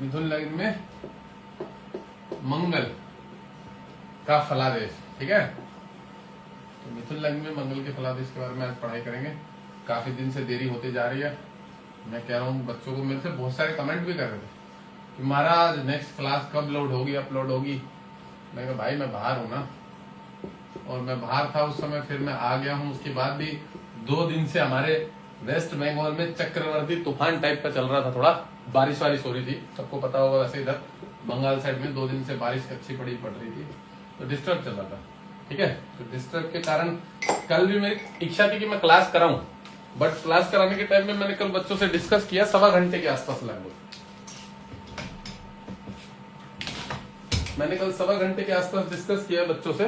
मिथुन लग्न में मंगल का फलादेश, ठीक है। तो मिथुन लग्न में मंगल के फलादेश के बारे में आज पढ़ाई करेंगे। काफी दिन से देरी होती जा रही है। मैं कह रहा हूँ बच्चों को, मेरे से बहुत सारे कमेंट भी कर रहे थे कि महाराज नेक्स्ट क्लास कब लोड होगी, अपलोड होगी। मैं कहा भाई मैं बाहर हूँ ना, और मैं बाहर था उस समय, फिर मैं आ गया हूँ। उसके बाद भी 2 दिन से हमारे वेस्ट बंगाल में चक्रवर्ती तूफान टाइप का चल रहा था, थोड़ा बारिश वारिश हो रही थी, सबको पता होगा। वैसे इधर बंगाल साइड में 2 दिन से बारिश अच्छी पड़ रही थी, तो डिस्टर्ब चल रहा था, ठीक है। तो डिस्टर्ब के कारण कल भी मेरी इच्छा थी कि मैं क्लास कराऊं, बट क्लास कराने के टाइम में मैंने कल बच्चों से डिस्कस किया 1.25 घंटे के आसपास लगभग। मैंने कल 1.25 घंटे के आसपास डिस्कस किया बच्चों से,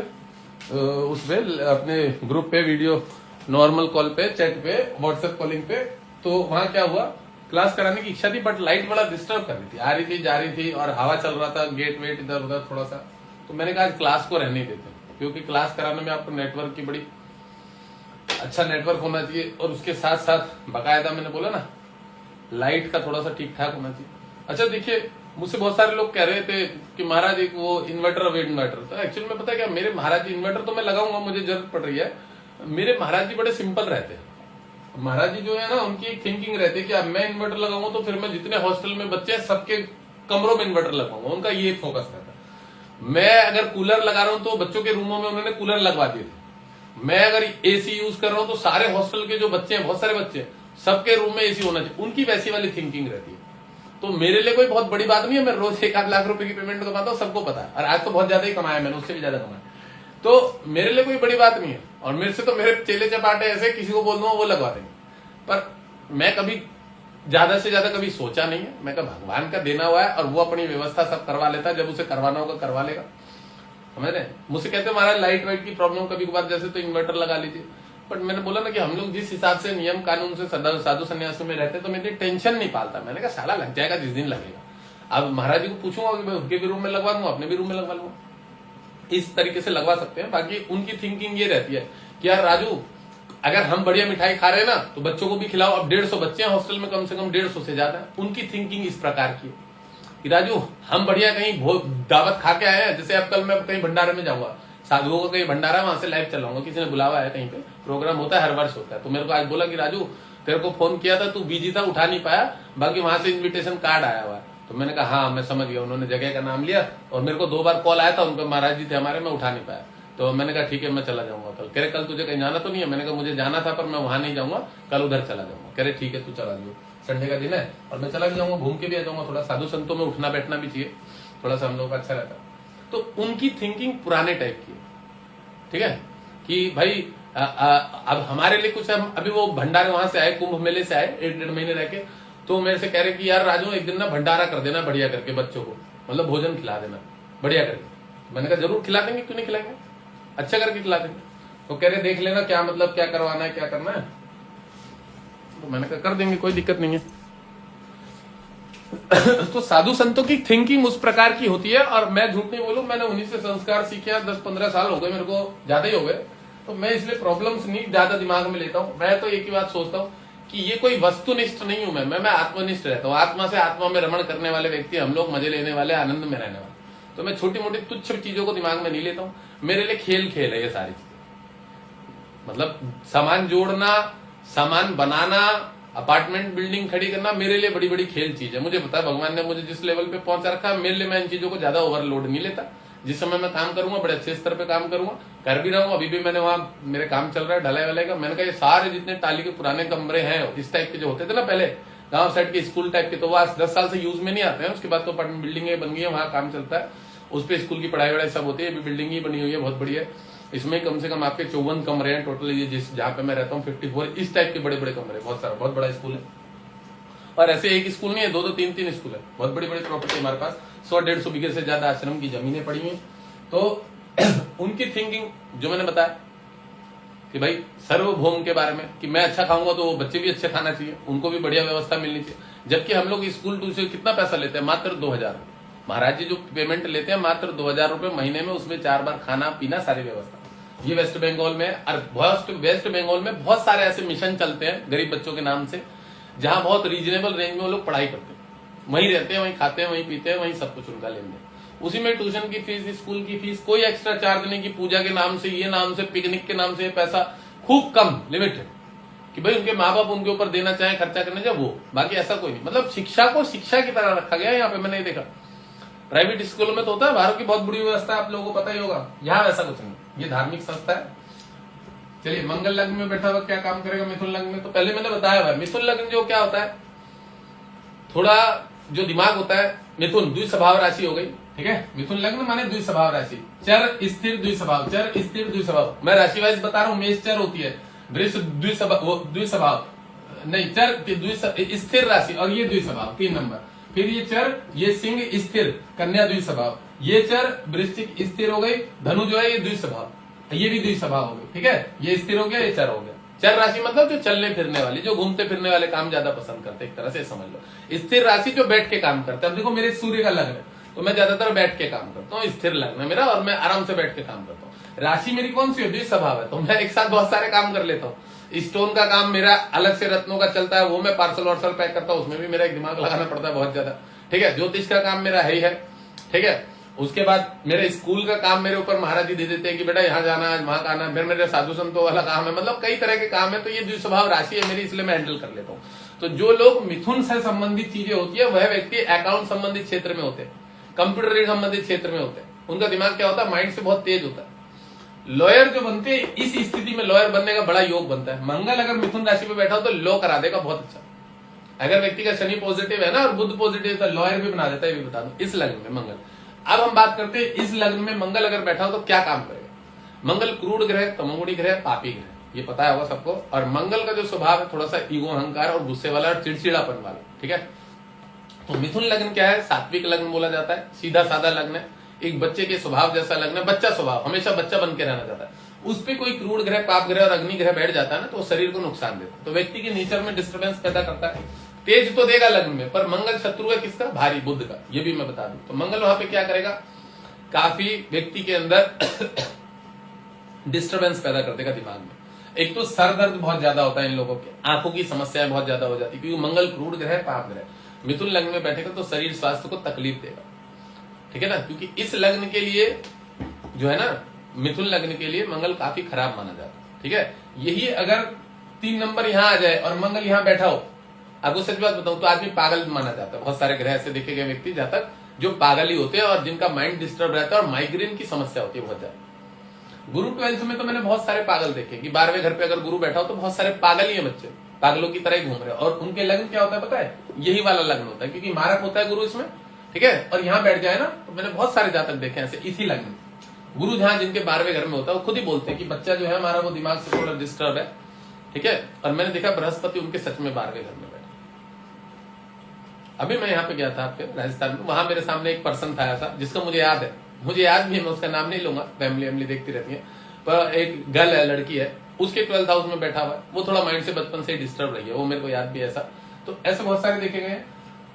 उस पे अपने ग्रुप पे, वीडियो नॉर्मल कॉल पे, चैट पे, व्हाट्सएप कॉलिंग पे। तो वहां क्या हुआ, क्लास कराने की इच्छा थी बट लाइट बड़ा डिस्टर्ब कर रही थी, आ रही थी जा रही थी, और हवा चल रहा था, गेट वेट इधर उधर थोड़ा सा। तो मैंने कहा आज क्लास को रहने देते, क्योंकि क्लास कराने में आपको नेटवर्क की बड़ी अच्छा नेटवर्क होना चाहिए, और उसके साथ साथ बकायदा मैंने बोला ना लाइट का थोड़ा सा ठीक ठाक होना चाहिए। अच्छा देखिए, मुझसे बहुत सारे लोग कह रहे थे कि महाराज एक वो इन्वर्टर वेट इन्वर्टर, तो एक्चुअली में पता है क्या, मेरे महाराज जी इन्वर्टर तो मैं लगाऊंगा, मुझे जरूरत पड़ रही है। मेरे महाराज जी बड़े सिंपल रहते हैं। महाराज जी जो है ना, उनकी एक थिंकिंग रहती है कि अब मैं इन्वर्टर लगाऊंगा तो फिर मैं जितने हॉस्टल में बच्चे हैं सबके कमरों में इन्वर्टर लगाऊंगा, उनका ये फोकस रहता है। मैं अगर कूलर लगा रहा हूं तो बच्चों के रूमों में उन्होंने कूलर लगवा दिए थे। मैं अगर एसी यूज कर रहा हूं तो सारे हॉस्टल के जो बच्चे हैं, बहुत सारे बच्चे हैं, सबके रूम में एसी होना चाहिए, उनकी वैसी वाली थिंकिंग रहती है। तो मेरे लिए कोई बहुत बड़ी बात नहीं है, मैं रोज 1-8 लाख रुपए की पेमेंट कमाता हूं, सबको पता है, और आज तो बहुत ज्यादा ही कमाया मैंने, उससे भी ज्यादा कमाया। तो मेरे लिए कोई बड़ी बात नहीं है, और मेरे से तो मेरे चेले चपाटे ऐसे किसी को बोल दूंगा वो लगवा देंगे। पर मैं कभी ज्यादा से ज्यादा कभी सोचा नहीं है। मैं कहा भगवान का देना हुआ है और वो अपनी व्यवस्था सब करवा लेता है, जब उसे करवाना होगा करवा लेगा। समझ रहे? मुझसे कहते हैं महाराज लाइट वाइट की प्रॉब्लम कभी कभार जैसे तो इन्वर्टर लगा लीजिए, बट मैंने बोला ना कि हम लोग जिस हिसाब से नियम कानून से साधु संन्यासों में रहते तो मेरे टेंशन नहीं पालता। मैंने कहा साला लग जाएगा जिस दिन लगेगा। अब महाराज जी को पूछूंगा कि मैं उनके भी रूम में लगवा दूंगा, अपने भी रूम में लगवा लूंगा, इस तरीके से लगवा सकते हैं। बाकी उनकी थिंकिंग ये रहती है कि यार राजू, अगर हम बढ़िया मिठाई खा रहे हैं ना तो बच्चों को भी खिलाओ। अब 150 बच्चे हैं हॉस्टल में, कम से कम 150 से ज्यादा। उनकी थिंकिंग इस प्रकार की है कि राजू हम बढ़िया कहीं दावत खा के आए हैं। जैसे अब कल मैं कहीं भंडारे में जाऊंगा, साधुओं का कहीं भंडारा, वहां से लाइव चलाऊंगा, किसी ने बुलावा है, कहीं पे प्रोग्राम होता है, हर वर्ष होता है। तो मेरे को आज बोला कि राजू तेरे को फोन किया था, तू बिजी था, उठा नहीं पाया, बाकी वहां से इन्विटेशन कार्ड आया हुआ है। तो मैंने कहा हाँ मैं समझ गया। उन्होंने जगह का नाम लिया और मेरे को 2 बार कॉल आया था, उनके महाराज जी थे हमारे, मैं उठा नहीं पाया। तो मैंने कहा ठीक है मैं चला जाऊंगा कल। कह रहे कल तुझे कहीं जाना तो नहीं है? मैंने कहा मुझे जाना था पर मैं वहां नहीं जाऊंगा, कल उधर चला जाऊंगा। कह रहे ठीक है तू चला जाओ, संडे का दिन है और मैं चला भी जाऊंगा, घूम के भी आ जाऊंगा। थोड़ा साधु संतों में उठना बैठना भी चाहिए, थोड़ा सा हम लोग का अच्छा रहता है। तो उनकी थिंकिंग पुराने टाइप की है, ठीक है, कि भाई अब हमारे लिए कुछ, हम अभी वो भंडारे वहां से आए, कुंभ मेले से आए, 1-1.5 महीने रह के, तो मेरे से कह रहे कि यार राजू एक दिन ना भंडारा कर देना बढ़िया करके, बच्चों को मतलब भोजन खिला देना बढ़िया करके। मैंने कहा जरूर खिला देंगे, क्यों नहीं खिलाएंगे, अच्छा करके खिला देंगे। तो कह रहे देख लेना क्या मतलब क्या करवाना है, क्या करना है। तो मैंने कहा कर देंगे, कोई दिक्कत नहीं है। तो साधु संतों की थिंकिंग उस प्रकार की होती है। और मैं झूठ नहीं बोलूं, मैंने उन्हीं से संस्कार सीखे। 10-15 साल हो गए मेरे को, ज्यादा ही हो गए। तो मैं इसलिए प्रॉब्लम्स नहीं ज्यादा दिमाग में लेता हूं। मैं तो एक ही बात सोचता हूं कि ये कोई वस्तुनिष्ठ नहीं हूं मैं आत्मनिष्ठ रहता हूं। आत्मा से आत्मा में रमण करने वाले व्यक्ति हम लोग, मजे लेने वाले, आनंद में रहने वाले। तो मैं छोटी मोटी तुच्छ चीजों को दिमाग में नहीं लेता हूं। मेरे लिए खेल है ये सारी चीजें। मतलब सामान जोड़ना, सामान बनाना, अपार्टमेंट बिल्डिंग खड़ी करना मेरे लिए बड़ी बड़ी खेल चीज है। मुझे पता है भगवान ने मुझे जिस लेवल पे पहुंचा रखा है, मेरे लिए मैं इन चीजों को ज्यादा ओवरलोड नहीं लेता। जिस समय मैं काम करूंगा बड़े अच्छे स्तर पे काम करूंगा, कर भी रहा हूँ। अभी भी मैंने वहां मेरे काम चल रहा है ढलाई वाले का। मैंने कहा ये सारे जितने टाली के पुराने कमरे हैं, इस टाइप के जो होते थे ना पहले, गांव साइड के स्कूल टाइप के, तो वो आज 10 साल से यूज में नहीं आते हैं। उसके बाद तो अपार्टमेंट बिल्डिंगें बन गई है, वहां काम चलता है, उस पर स्कूल की पढ़ाई वढ़ाई सब होती है। अभी बिल्डिंग ही बनी हुई है, बहुत बढ़िया। इसमें कम से कम आपके 54 कमरे हैं टोटल। ये जिस जहां पे मैं रहता हूँ 54 इस टाइप के बड़े बड़े कमरे, बहुत सारा, बहुत बड़ा स्कूल है। और ऐसे एक स्कूल नहीं है, 2-2, 3-3 स्कूल है। बहुत बड़ी बड़ी प्रॉपर्टी हमारे पास, 100-150 बीघे से ज्यादा आश्रम की जमीनें पड़ी हुई। तो उनकी थिंकिंग जो मैंने बताया कि भाई सर्वभौम के बारे में, कि मैं अच्छा खाऊंगा तो वो बच्चे भी अच्छे खाना चाहिए, उनको भी बढ़िया व्यवस्था मिलनी चाहिए। जबकि हम लोग स्कूल टूर से कितना पैसा लेते हैं? मात्र 2000। महाराज जी जो पेमेंट लेते हैं मात्र 2000 रुपए महीने में, उसमें 4 बार खाना पीना सारी व्यवस्था। ये वेस्ट बंगाल में, और वेस्ट बंगाल में बहुत सारे ऐसे मिशन चलते हैं गरीब बच्चों के नाम से, जहां बहुत रीजनेबल रेंज में वो लोग पढ़ाई करते हैं। वहीं रहते हैं, वहीं खाते हैं, वहीं पीते हैं, वहीं सब कुछ उनका लेन देन। उसी में ट्यूशन की फीस, स्कूल की फीस, कोई एक्स्ट्रा चार्ज नहीं कि पूजा के नाम से, ये नाम से, पिकनिक के नाम से पैसा, खूब कम, लिमिटेड, कि भाई उनके माँ बाप उनके ऊपर देना चाहे, खर्चा करने चाहे वो, बाकी ऐसा कोई नहीं। मतलब शिक्षा को शिक्षा की तरह रखा गया है यहाँ पे, मैंने देखा। प्राइवेट स्कूलों में तो होता है, बाहर की बहुत बुरी व्यवस्था है, आप लोगों को पता ही होगा, यहाँ वैसा कुछ नहीं, ये धार्मिक संस्था है। चलिए, मंगल लग्न में बैठा हुआ क्या काम करेगा मिथुन लग्न में, तो पहले मैंने बताया हुआ, मिथुन लग्न जो क्या होता है, थोड़ा जो दिमाग होता है, मिथुन द्विस्वभाव राशि हो गई, ठीक है। मिथुन लग्न माने द्विस्वभाव राशि, चर स्थिर द्विस्वभाव, चर स्थिर द्विस्वभाव, मैं राशि वाइज बता रहा हूं। मेष चर होती है, वृष द्विस्वभाव नहीं, चर स्थिर राशि, और ये द्विस्वभाव 3 नंबर। फिर ये चर, ये सिंह स्थिर, कन्या द्विस्वभाव, ये चर वृश्चिक स्थिर हो गई, धनु जो है ये द्विस्वभाव, ये भी द्विस्वभाव हो गई, ठीक है। ये स्थिर हो गया, ये चर हो गया। चर राशि मतलब जो चलने फिरने वाली, जो घूमते फिरने वाले काम ज्यादा पसंद करते, एक तरह से समझ लो। स्थिर राशि जो बैठ के काम करते हैं। अब देखो मेरे सूर्य का लग्न है, तो मैं ज्यादातर बैठ के काम करता हूँ, स्थिर लग्न है मेरा, और मैं आराम से बैठ के काम करता हूँ। राशि मेरी कौन सी है, द्विस्वभाव है, तो मैं एक साथ बहुत सारे काम कर लेता हूँ। स्टोन का काम मेरा अलग से, रत्नों का चलता है, वो मैं पार्सल वार्सल पैक करता हूँ, उसमें भी मेरा एक दिमाग लगाना पड़ता है बहुत ज्यादा, ठीक है। ज्योतिष का काम मेरा है ही है, ठीक है। उसके बाद मेरे स्कूल का काम मेरे ऊपर महाराज जी दे देते हैं कि बेटा यहाँ जाना है, वहां आना है। फिर मेरे साधु संतों वाला काम है, मतलब कई तरह के काम है। तो ये द्विस्वभाव राशि है मेरी, इसलिए मैं हैंडल कर लेता हूँ। तो जो लोग मिथुन से संबंधित चीजें होती है, वह व्यक्ति अकाउंट संबंधित क्षेत्र में होते हैं, कंप्यूटर संबंधित क्षेत्र में होते हैं। उनका दिमाग क्या होता है, माइंड से बहुत तेज होता है। लॉयर जो बनते हैं, इस स्थिति में लॉयर बनने का बड़ा योग बनता है। मंगल अगर मिथुन राशि में बैठा हो तो लॉ करा देगा बहुत अच्छा। अगर व्यक्ति का शनि पॉजिटिव है ना, और बुध पॉजिटिव है, तो लॉयर भी बना देता है, ये भी बता दो, इस लग्न में मंगल। अब हम बात करते हैं इस लग्न में मंगल अगर बैठा हो तो क्या काम करेगा। मंगल क्रूर ग्रह, तमोगुणी ग्रह, पापी ग्रह, ये पता होगा सबको। और मंगल का जो स्वभाव है थोड़ा सा ईगो, अहंकार और गुस्से वाला और चिड़चिड़ापन वाला, ठीक है। तो मिथुन लग्न क्या है, सात्विक लग्न बोला जाता है, सीधा साधा लग्न है, एक बच्चे के स्वभाव जैसा लग्न है, बच्चा स्वभाव, हमेशा बच्चा बन के रहना चाहता है। उस पर कोई क्रूर ग्रह, पाप ग्रह और अग्नि ग्रह बैठ जाता है ना, तो शरीर को नुकसान देता है, तो व्यक्ति के नेचर में डिस्टर्बेंस पैदा करता है। तेज तो देगा लग्न में, पर मंगल शत्रु है किसका, भारी, बुध का, ये भी मैं बता दूं। तो मंगल वहां पे क्या करेगा, काफी व्यक्ति के अंदर डिस्टरबेंस पैदा कर देगा दिमाग में। एक तो सर दर्द बहुत ज्यादा होता है इन लोगों के, आंखों की समस्याएं बहुत ज्यादा हो जाती है, क्योंकि मंगल क्रूर ग्रह, पाप ग्रह। मिथुन लग्न में बैठेगा तो शरीर स्वास्थ्य को तकलीफ देगा, ठीक है ना, क्योंकि इस लग्न के लिए जो है ना, मिथुन लग्न के लिए मंगल काफी खराब माना जाता है, ठीक है। यही अगर 3 नंबर यहाँ आ जाए और मंगल यहाँ बैठा हो, आपको सच बात बताऊं तो आदमी पागल माना जाता है। बहुत सारे ग्रह ऐसे देखे गए व्यक्ति जहां तक जो पागल ही होते हैं और जिनका माइंड डिस्टर्ब रहता है और माइग्रेन की समस्या होती है बहुत ज्यादा। गुरु 12th में तो मैंने बहुत सारे पागल देखे कि 12वें घर पे अगर गुरु बैठा हो तो बहुत सारे पागल ही है बच्चे, पागलों की तरह ही घूम रहे हैं। और उनके लग्न क्या होता है पता है, यही वाला लग्न होता है, क्योंकि मारक होता है गुरु इसमें, ठीक है। और यहाँ बैठ जाए ना, तो मैंने बहुत सारे जातक देखे ऐसे इसी लग्न में। गुरु जहां जिनके 12वें घर में होता है वो खुद ही बोलते हैं कि बच्चा जो है हमारा वो दिमाग से थोड़ा डिस्टर्ब है, ठीक है। और मैंने देखा बृहस्पति उनके सच में 12वें घर में बैठा। अभी मैं यहाँ पे गया था आपके राजस्थान में, वहां मेरे सामने एक पर्सन था ऐसा जिसका मुझे याद है, मुझे याद भी है, मैं उसका नाम नहीं लूंगा, फैमिली देखती रहती है, पर एक गर्ल है, लड़की है, उसके 12th हाउस में बैठा हुआ है। वो थोड़ा माइंड से बचपन से डिस्टर्ब रही है, वो मेरे को याद भी है ऐसा। तो ऐसे बहुत सारे देखे गए।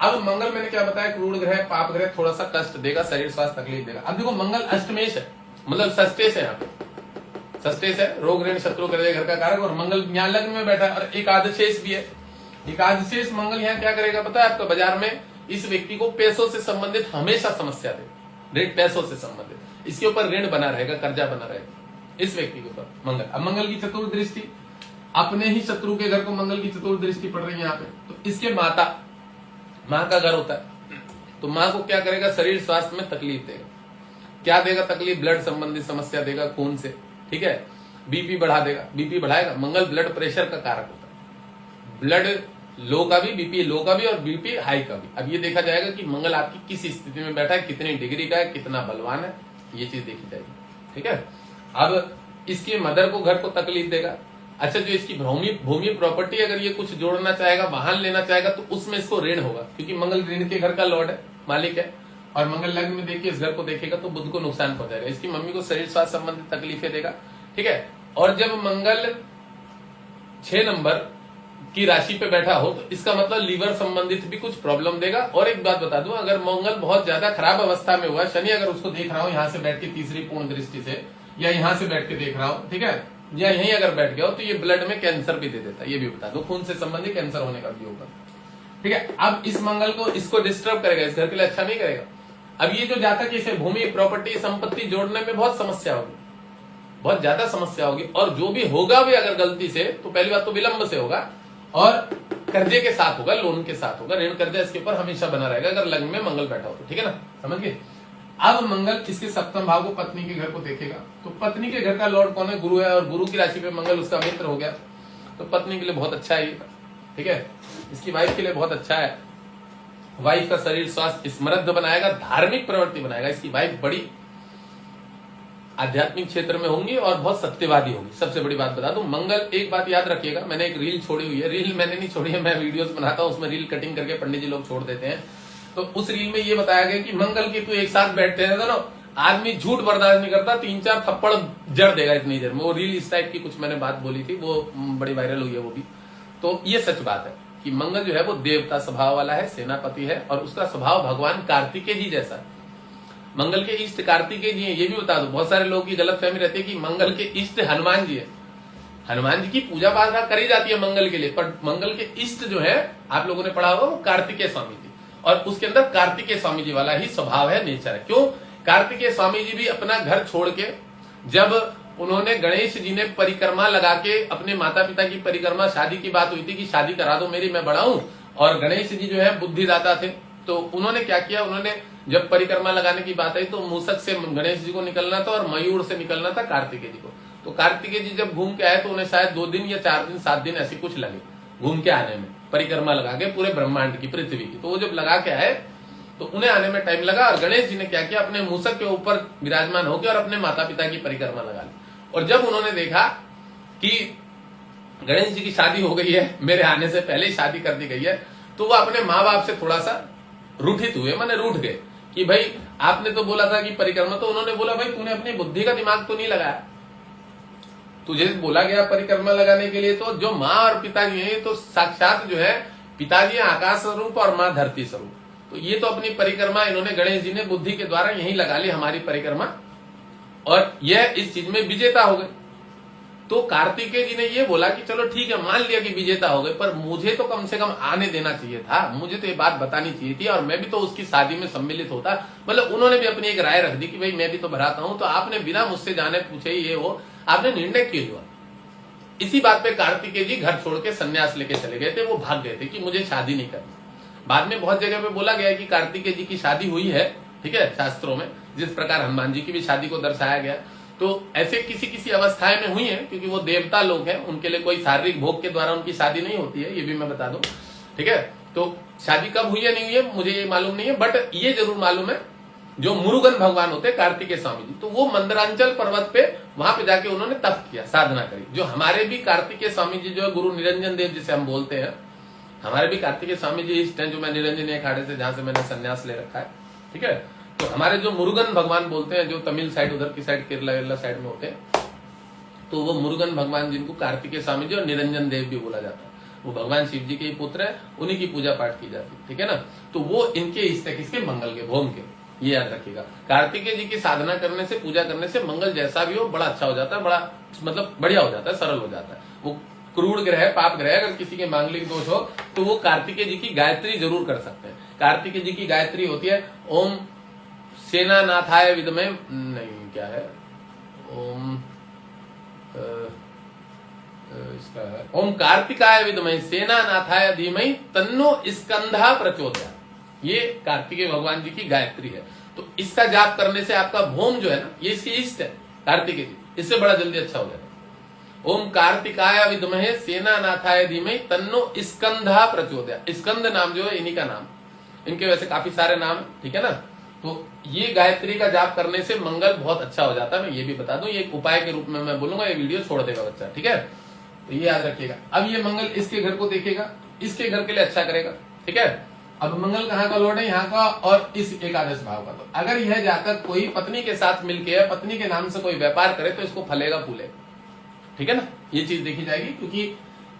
अब मंगल मैंने क्या बताया, क्रूर ग्रह, पाप ग्रह, थोड़ा सा कष्ट देगा, शरीर स्वास्थ्य तकलीफ देगा। अब देखो मंगल अष्टमेश है, मतलब सस्टेश है, यहाँ पे सस्टेश है, रोग ऋण शत्रु ग्रह घर का कारक, और मंगल यहाँ लग्न में बैठा है, और एकादशेष भी है। एकादशेष मंगल यहाँ क्या करेगा पता है आपका, बाजार में इस व्यक्ति को पैसों से संबंधित हमेशा समस्या दे, ऋण पैसों से संबंधित, इसके ऊपर ऋण बना रहेगा, कर्जा बना रहेगा इस व्यक्ति के ऊपर मंगल। अब मंगल की चतुर्दृष्टि, अपने ही शत्रु के घर को मंगल की चतुर्दृष्टि पड़ रही है यहाँ पे, तो इसके माता, माँ का घर होता है, तो माँ को क्या करेगा, शरीर स्वास्थ्य में तकलीफ देगा। क्या देगा तकलीफ, ब्लड संबंधी समस्या देगा, खून से, ठीक है। बीपी बढ़ा देगा, बीपी बढ़ाएगा, मंगल ब्लड प्रेशर का कारक होता है, ब्लड लो का भी, बीपी लो का भी और बीपी हाई का भी। अब ये देखा जाएगा कि मंगल आपकी किस स्थिति में बैठा है, कितनी डिग्री का है, कितना बलवान है, ये चीज देखी जाएगी, ठीक है। अब इसके मदर को घर को तकलीफ देगा। अच्छा, जो इसकी भूमि प्रॉपर्टी अगर ये कुछ जोड़ना चाहेगा, वाहन लेना चाहेगा, तो उसमें इसको ऋण होगा, क्योंकि मंगल ऋण के घर का लॉर्ड है, मालिक है। और मंगल लग्न में देखिए इस घर को देखेगा तो बुध को नुकसान पहुंचाएगा, इसकी मम्मी को शरीर स्वास्थ्य संबंधित तकलीफें देगा, ठीक है। और जब मंगल 6 नंबर की राशि पे बैठा हो तो इसका मतलब लीवर संबंधित भी कुछ प्रॉब्लम देगा। और एक बात बता दूं, अगर मंगल बहुत ज्यादा खराब अवस्था में हुआ, शनि अगर उसको देख रहा हो यहाँ से बैठ के तीसरी पूर्ण दृष्टि से, या यहाँ से बैठ के देख रहा हो, ठीक है, या यहीं अगर बैठ गया हो, तो ये ब्लड में कैंसर भी दे देता है, ये भी बता दो, खून से संबंधित कैंसर होने का भी होगा, ठीक है। अब इस मंगल को इसको डिस्टर्ब करेगा, इस घर के लिए अच्छा नहीं करेगा। अब ये जो जातक इसे भूमि प्रॉपर्टी संपत्ति जोड़ने में बहुत समस्या होगी, बहुत ज्यादा समस्या होगी, और जो भी होगा भी अगर गलती से तो पहली बात तो विलंब से होगा और कर्जे के साथ होगा, लोन के साथ होगा, ऋण कर्जा इसके ऊपर हमेशा बना रहेगा अगर लग्न में मंगल बैठा हो तो, ठीक है ना, समझ गए। अब मंगल इसके सप्तम भाव को पत्नी के घर को देखेगा, तो पत्नी के घर का लॉर्ड कौन है? गुरु है, और गुरु की राशि पे मंगल उसका मित्र हो गया, तो पत्नी के लिए बहुत अच्छा है ये, ठीक है। इसकी वाइफ के लिए बहुत अच्छा है, वाइफ का शरीर स्वास्थ्य समृद्ध बनाएगा, धार्मिक प्रवृत्ति बनाएगा। इसकी वाइफ बड़ी आध्यात्मिक क्षेत्र में होंगी और बहुत सत्यवादी होगी। सबसे बड़ी बात बता दूं, मंगल, एक बात याद रखिएगा, मैंने एक रील छोड़ी हुई है, रील मैंने नहीं छोड़ी है, मैं वीडियोस बनाता हूं, उसमें रील कटिंग करके पंडित जी लोग छोड़ देते हैं। तो उस रील में ये बताया गया कि मंगल के तू एक साथ बैठते हैं दोनों, आदमी झूठ बर्दाश्त नहीं करता, 3-4 थप्पड़ जड़ देगा इतनी देर में। वो रील इस टाइप की कुछ मैंने बात बोली थी, वो बड़ी वायरल हुई है वो भी। तो ये सच बात है कि मंगल जो है वो देवता स्वभाव वाला है, सेनापति है, और उसका स्वभाव भगवान कार्तिकेय जी जैसा है। मंगल के इष्ट कार्तिकेय जी हैं, ये भी बता दो। बहुत सारे लोगों की गलतफहमी रहती है कि मंगल के इष्ट हनुमान जी है। हनुमान जी की पूजा पाठ करी जाती है मंगल के लिए, पर मंगल के इष्ट जो है आप लोगों ने पढ़ा होगा वो कार्तिकेय स्वामी जी, और उसके अंदर कार्तिकेय स्वामी जी वाला ही स्वभाव है, नेचर है। क्यों? कार्तिकेय स्वामी जी भी अपना घर छोड़ के, जब उन्होंने गणेश जी ने परिक्रमा लगा के अपने माता पिता की परिक्रमा, शादी की बात हुई थी कि शादी करा दो मेरी, मैं बड़ा हूं, और गणेश जी जो है बुद्धिदाता थे, तो उन्होंने क्या किया, उन्होंने जब परिक्रमा लगाने की बात आई तो मूसक से गणेश जी को निकलना था और मयूर से निकलना था कार्तिकेय जी को। तो कार्तिकेय जी जब घूम के आए तो उन्हें शायद 2 दिन या 4 दिन 7 दिन ऐसे कुछ लगे घूम के आने में, परिक्रमा लगा के पूरे ब्रह्मांड की, पृथ्वी की। तो वो जब लगा के आए तो उन्हें आने में टाइम लगा, और गणेश जी ने क्या किया, अपने मूसक के ऊपर विराजमान होकर और अपने माता पिता की परिक्रमा लगा ली। और जब उन्होंने देखा कि गणेश जी की शादी हो गई है, मेरे आने से पहले ही शादी कर दी गई है, तो वो अपने माँ बाप से थोड़ा सा रूठित हुए, माने रूठ गए कि भाई आपने तो बोला था कि परिक्रमा, तो उन्होंने बोला भाई तूने अपनी बुद्धि का दिमाग तो नहीं लगाया, तुझे बोला गया परिक्रमा लगाने के लिए, तो जो माँ और पिताजी हैं तो साक्षात जो है पिताजी आकाश स्वरूप और माँ धरती स्वरूप, तो ये तो अपनी परिक्रमा इन्होंने, गणेश जी ने बुद्धि के द्वारा यही लगा ली हमारी परिक्रमा, और यह इस चीज में विजेता हो गए। तो कार्तिकेय जी ने ये बोला कि चलो ठीक है, मान लिया कि विजेता हो गए, पर मुझे तो कम से कम आने देना चाहिए था, मुझे तो ये बात बतानी चाहिए थी, और मैं भी तो उसकी शादी में सम्मिलित होता। मतलब उन्होंने भी अपनी एक राय रख दी कि भाई मैं भी तो भराता हूं, तो आपने बिना मुझसे जाने पूछे ये हो आपने निर्णय क्यों लिया। इसी बात पे कार्तिकेय जी घर छोड़ के संन्यास लेके चले गए थे, वो भाग गए थे कि मुझे शादी नहीं करनी। बाद में बहुत जगह पे बोला गया कि कार्तिकेय जी की शादी हुई है, ठीक है, शास्त्रों में, जिस प्रकार हनुमान जी की भी शादी को दर्शाया गया। तो ऐसे किसी किसी अवस्थाएं में हुई है, क्योंकि वो देवता लोग हैं, उनके लिए कोई शारीरिक भोग के द्वारा उनकी शादी नहीं होती है, ये भी मैं बता दूं, ठीक है। तो शादी कब हुई है नहीं हुई है मुझे ये मालूम नहीं है, बट ये जरूर मालूम है जो मुरुगन भगवान होते हैं कार्तिकेय स्वामी जी, तो वो मंदरांचल पर्वत पे वहां पे जाके उन्होंने तप किया, साधना करी। जो हमारे भी कार्तिकेय स्वामी जी जो है गुरु निरंजन देव जिसे हम बोलते हैं, हमारे भी कार्तिकेय स्वामी जी इष्ट हैं, जो मैं निरंजन अखाड़े से जहां से मैंने संन्यास ले रखा है, ठीक है। तो हमारे जो मुरुगन भगवान बोलते हैं, जो तमिल साइड उधर की साइड केरला साइड में होते हैं, तो वो मुरुगन भगवान जिनको कार्तिकेय स्वामी जी और निरंजन देव भी बोला जाता है, वो भगवान शिव जी के ही पुत्र है, उन्हीं की पूजा पाठ की जाती है, ठीक है ना। तो वो इनके इष्ट है, किसके? मंगल के, भौम के, ये याद रखिएगा। कार्तिकेय जी की साधना करने से, पूजा करने से मंगल जैसा भी हो बड़ा अच्छा हो जाता है, बड़ा मतलब बढ़िया हो जाता है, सरल हो जाता है। वो क्रूर ग्रह, पाप ग्रह, अगर किसी के मांगलिक दोष हो तो वो कार्तिकेय जी की गायत्री जरूर कर सकते हैं। कार्तिकेय जी की गायत्री होती है ओम सेनानाथाय विद्महे, नहीं क्या है, ओम इसका है ओम कार्तिकाय विद्महे सेनानाथाय धीमहि तन्नो स्कंधा प्रचोदयात्। ये कार्तिकेय भगवान जी की गायत्री है। तो इसका जाप करने से आपका भौम जो है ना, ये इसकी इष्ट है कार्तिकेय जी, इससे बड़ा जल्दी अच्छा हो जाएगा। ओम कार्तिकाय विद्महे सेनानाथाय धीमहि तन्नो स्कंधा प्रचोदयात्। स्कंद नाम जो है इन्हीं का नाम, इनके वैसे काफी सारे नाम है, ठीक है ना। तो ये गायत्री का जाप करने से मंगल बहुत अच्छा हो जाता है, मैं ये भी बता दूं, ये एक उपाय के रूप में मैं बोलूंगा, ये वीडियो छोड़ देगा बच्चा, ठीक है। तो ये याद रखिएगा। अब ये मंगल इसके घर को देखेगा, इसके घर के लिए अच्छा करेगा, ठीक है। अब मंगल कहाँ का लॉर्ड है? यहाँ का, और इस एकादश भाव का। तो अगर यह जातक कोई पत्नी के साथ मिलकर पत्नी के नाम से कोई व्यापार करे तो इसको फलेगा फूलेगा, ठीक है ना, ये चीज देखी जाएगी। क्योंकि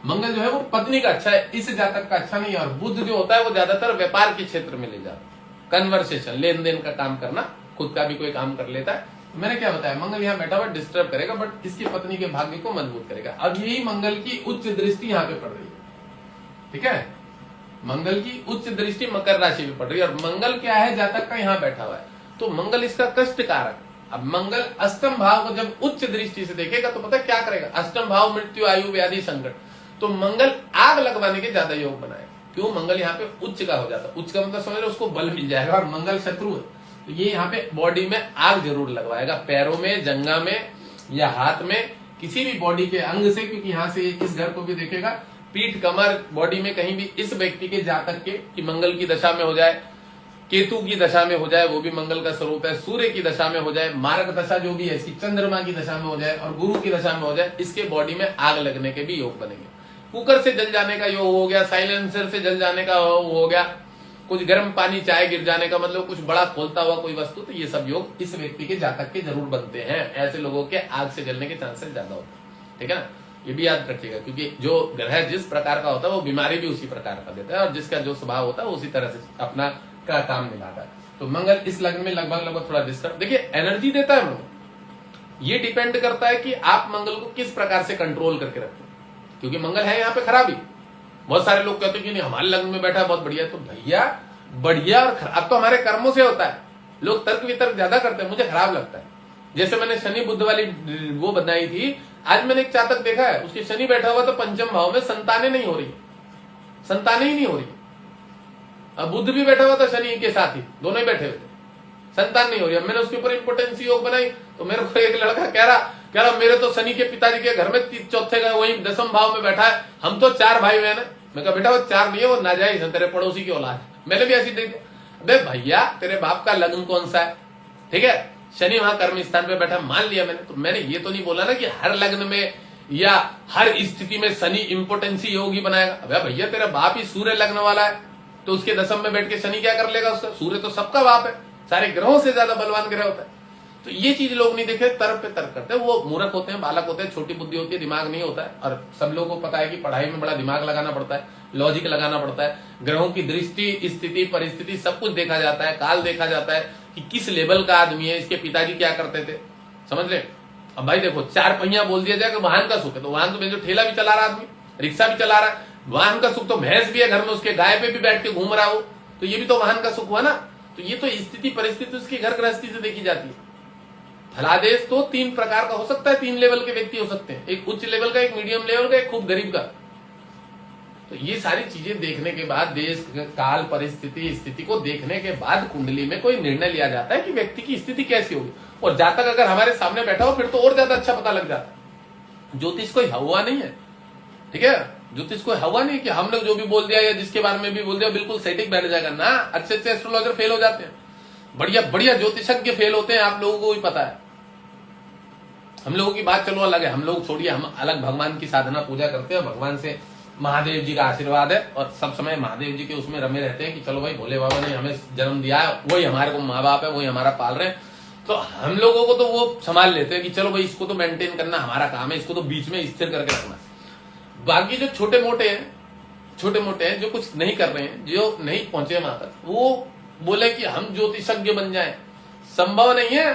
मंगल जो है वो पत्नी का अच्छा है, इस जातक का अच्छा नहीं है। और बुध जो होता है वो ज्यादातर व्यापार के क्षेत्र में ले जाता है, कन्वर्सेशन, लेन देन का काम करना, खुद का भी कोई काम कर लेता है। मैंने क्या बताया, मंगल यहाँ बैठा हुआ डिस्टर्ब करेगा, बट इसकी पत्नी के भाग्य को मजबूत करेगा। अब यही मंगल की उच्च दृष्टि यहाँ पे पड़ रही है, ठीक है। मंगल की उच्च दृष्टि मकर राशि में पड़ रही है, और मंगल क्या है, जातक का यहाँ बैठा हुआ है, तो मंगल इसका कष्ट कारक। अब मंगल अष्टम भाव को जब उच्च दृष्टि से देखेगा तो पता क्या करेगा, अष्टम भाव मृत्यु आयु व्याधि संकट, तो मंगल आग लगवाने के ज्यादा योग बनाएगा। क्यों, मंगल यहाँ पे उच्च का हो जाता है, उच्च का मतलब समझ रहे, उसको बल मिल जाएगा, और मंगल शत्रु है, तो ये यहाँ पे बॉडी में आग जरूर लगवाएगा, पैरों में, जंगा में या हाथ में, किसी भी बॉडी के अंग से, क्योंकि यहाँ से इस घर को भी देखेगा, पीठ कमर बॉडी में कहीं भी इस व्यक्ति के जातक के कि मंगल की दशा में हो जाए, केतु की दशा में हो जाए, वो भी मंगल का स्वरूप है, सूर्य की दशा में हो जाए, मार्ग दशा जो भी है इसकी, चंद्रमा की दशा में हो जाए और गुरु की दशा में हो जाए, इसके बॉडी में आग लगने के भी योग बनेंगे। कुकर से जल जाने का योग हो गया, साइलेंसर से जल जाने का हो गया, कुछ गर्म पानी चाय गिर जाने का मतलब कुछ बड़ा खोलता हुआ कोई वस्तु, तो ये सब योग इस व्यक्ति के जातक के जरूर बनते हैं। ऐसे लोगों के आग से जलने के चांसेस ज्यादा होते हैं, ठीक है ना, ये भी याद रखिएगा, क्योंकि जो ग्रह जिस प्रकार का होता है वो बीमारी भी उसी प्रकार का देता है, और जिसका जो स्वभाव होता है उसी तरह से अपना का काम निभाता है। तो मंगल इस लग्न में लगभग थोड़ा डिस्टर्ब, देखिए एनर्जी देता है मंगल, ये डिपेंड करता है कि आप मंगल को किस प्रकार से कंट्रोल करके रखें, क्योंकि मंगल है यहाँ पे खराबी। बहुत सारे लोग कहते हैं कि नहीं हमारे लग्न में बैठा है बहुत बढ़िया, तो भैया बढ़िया और खराब तो हमारे कर्मों से होता है। लोग तर्क वितर्क ज्यादा करते हैं, मुझे खराब लगता है। जैसे मैंने शनि बुद्ध वाली वो बनाई थी, आज मैंने एक जातक देखा है, उसके शनि बैठा हुआ तो पंचम भाव में, संतानें नहीं हो रही, संतानें ही नहीं हो रही। अब बुद्ध भी बैठा हुआ था शनि के साथ ही, दोनों ही बैठे हुए थे, संतान नहीं हो रही। अब मैंने उसके ऊपर इंपोर्टेंस योग बनाई, तो मेरे को एक लड़का कह रहा मेरे तो शनि के पिताजी के घर में चौथे का वही दसम भाव में बैठा है, हम तो 4 भाई बहन है। मैं कहा बेटा वो 4 नहीं है, वो नाजायज है, तेरे पड़ोसी की औलाद है। मैंने भी ऐसी देखी, अबे भैया तेरे बाप का लग्न कौन सा है, ठीक है, शनि वहां कर्म स्थान पे बैठा, मान लिया मैंने, तो मैंने ये तो नहीं बोला ना कि हर लग्न में या हर स्थिति में शनि इंपोर्टेंसी योग ही बनाएगा। अबे भैया तेरा बाप ही सूर्य लग्न वाला है, तो उसके दशम में बैठ के शनि क्या कर लेगा, उसका सूर्य तो सबका बाप है, सारे ग्रहों से ज्यादा बलवान ग्रह होता है। तो ये चीज लोग नहीं देखे, तर्क पे तर्क करते हैं, वो मूर्ख होते हैं, बालक होते हैं, छोटी बुद्धि होती है, दिमाग नहीं होता है। और सब लोगों को पता है कि पढ़ाई में बड़ा दिमाग लगाना पड़ता है, लॉजिक लगाना पड़ता है, ग्रहों की दृष्टि, स्थिति, परिस्थिति सब कुछ देखा जाता है, काल देखा जाता है कि किस लेवल का आदमी है, इसके पिताजी क्या करते थे, समझ रहे। अब भाई देखो 4 पहिया बोल दिया जाए कि वाहन का सुख है, तो वाहन तो जो ठेला भी चला रहा आदमी, रिक्शा भी चला रहा है, वाहन का सुख तो भैंस भी है घर में, उसके गाय पे भी बैठ के घूम रहा हो, तो ये भी तो वाहन का सुख हुआ ना। तो ये तो स्थिति परिस्थिति उसकी घर गृहस्थी से देखी जाती है। फलादेश तो 3 प्रकार का हो सकता है, 3 लेवल के व्यक्ति हो सकते हैं, एक उच्च लेवल का, एक मीडियम लेवल का, एक खूब गरीब का। तो ये सारी चीजें देखने के बाद, देश काल परिस्थिति स्थिति को देखने के बाद कुंडली में कोई निर्णय लिया जाता है कि व्यक्ति की स्थिति कैसी होगी। और जातक अगर हमारे सामने बैठा हो फिर तो और ज्यादा अच्छा पता लग जाता है। ज्योतिष कोई हवा नहीं है, ठीक है, ज्योतिष कोई हवा नहीं कि हमने जो भी बोल दिया या जिसके बारे में भी बोल दिया बिल्कुल सटीक बैठ जाएगा ना। अच्छे अच्छे एस्ट्रोलॉजर फेल हो जाते हैं, बढ़िया बढ़िया ज्योतिषज्ञ फेल होते हैं, आप लोगों को भी पता है। हम लोगों की बात चलो अलग है, हम लोग छोड़िए, हम अलग भगवान की साधना पूजा करते हैं, भगवान से महादेव जी का आशीर्वाद है और सब समय महादेव जी के उसमें रमे रहते हैं कि चलो भाई भोले बाबा ने हमें जन्म दिया है, वही हमारे को माँ बाप है, वही हमारा पाल रहे हैं, तो हम लोगों को तो वो संभाल लेते हैं कि चलो भाई इसको तो मेंटेन करना हमारा काम है, इसको तो बीच में स्थिर करके रखना। बाकी जो छोटे मोटे हैं जो कुछ नहीं कर रहे हैं, जो नहीं पहुंचे वहां तक, वो बोले कि हम ज्योतिषज्ञ बन जाएं, संभव नहीं है।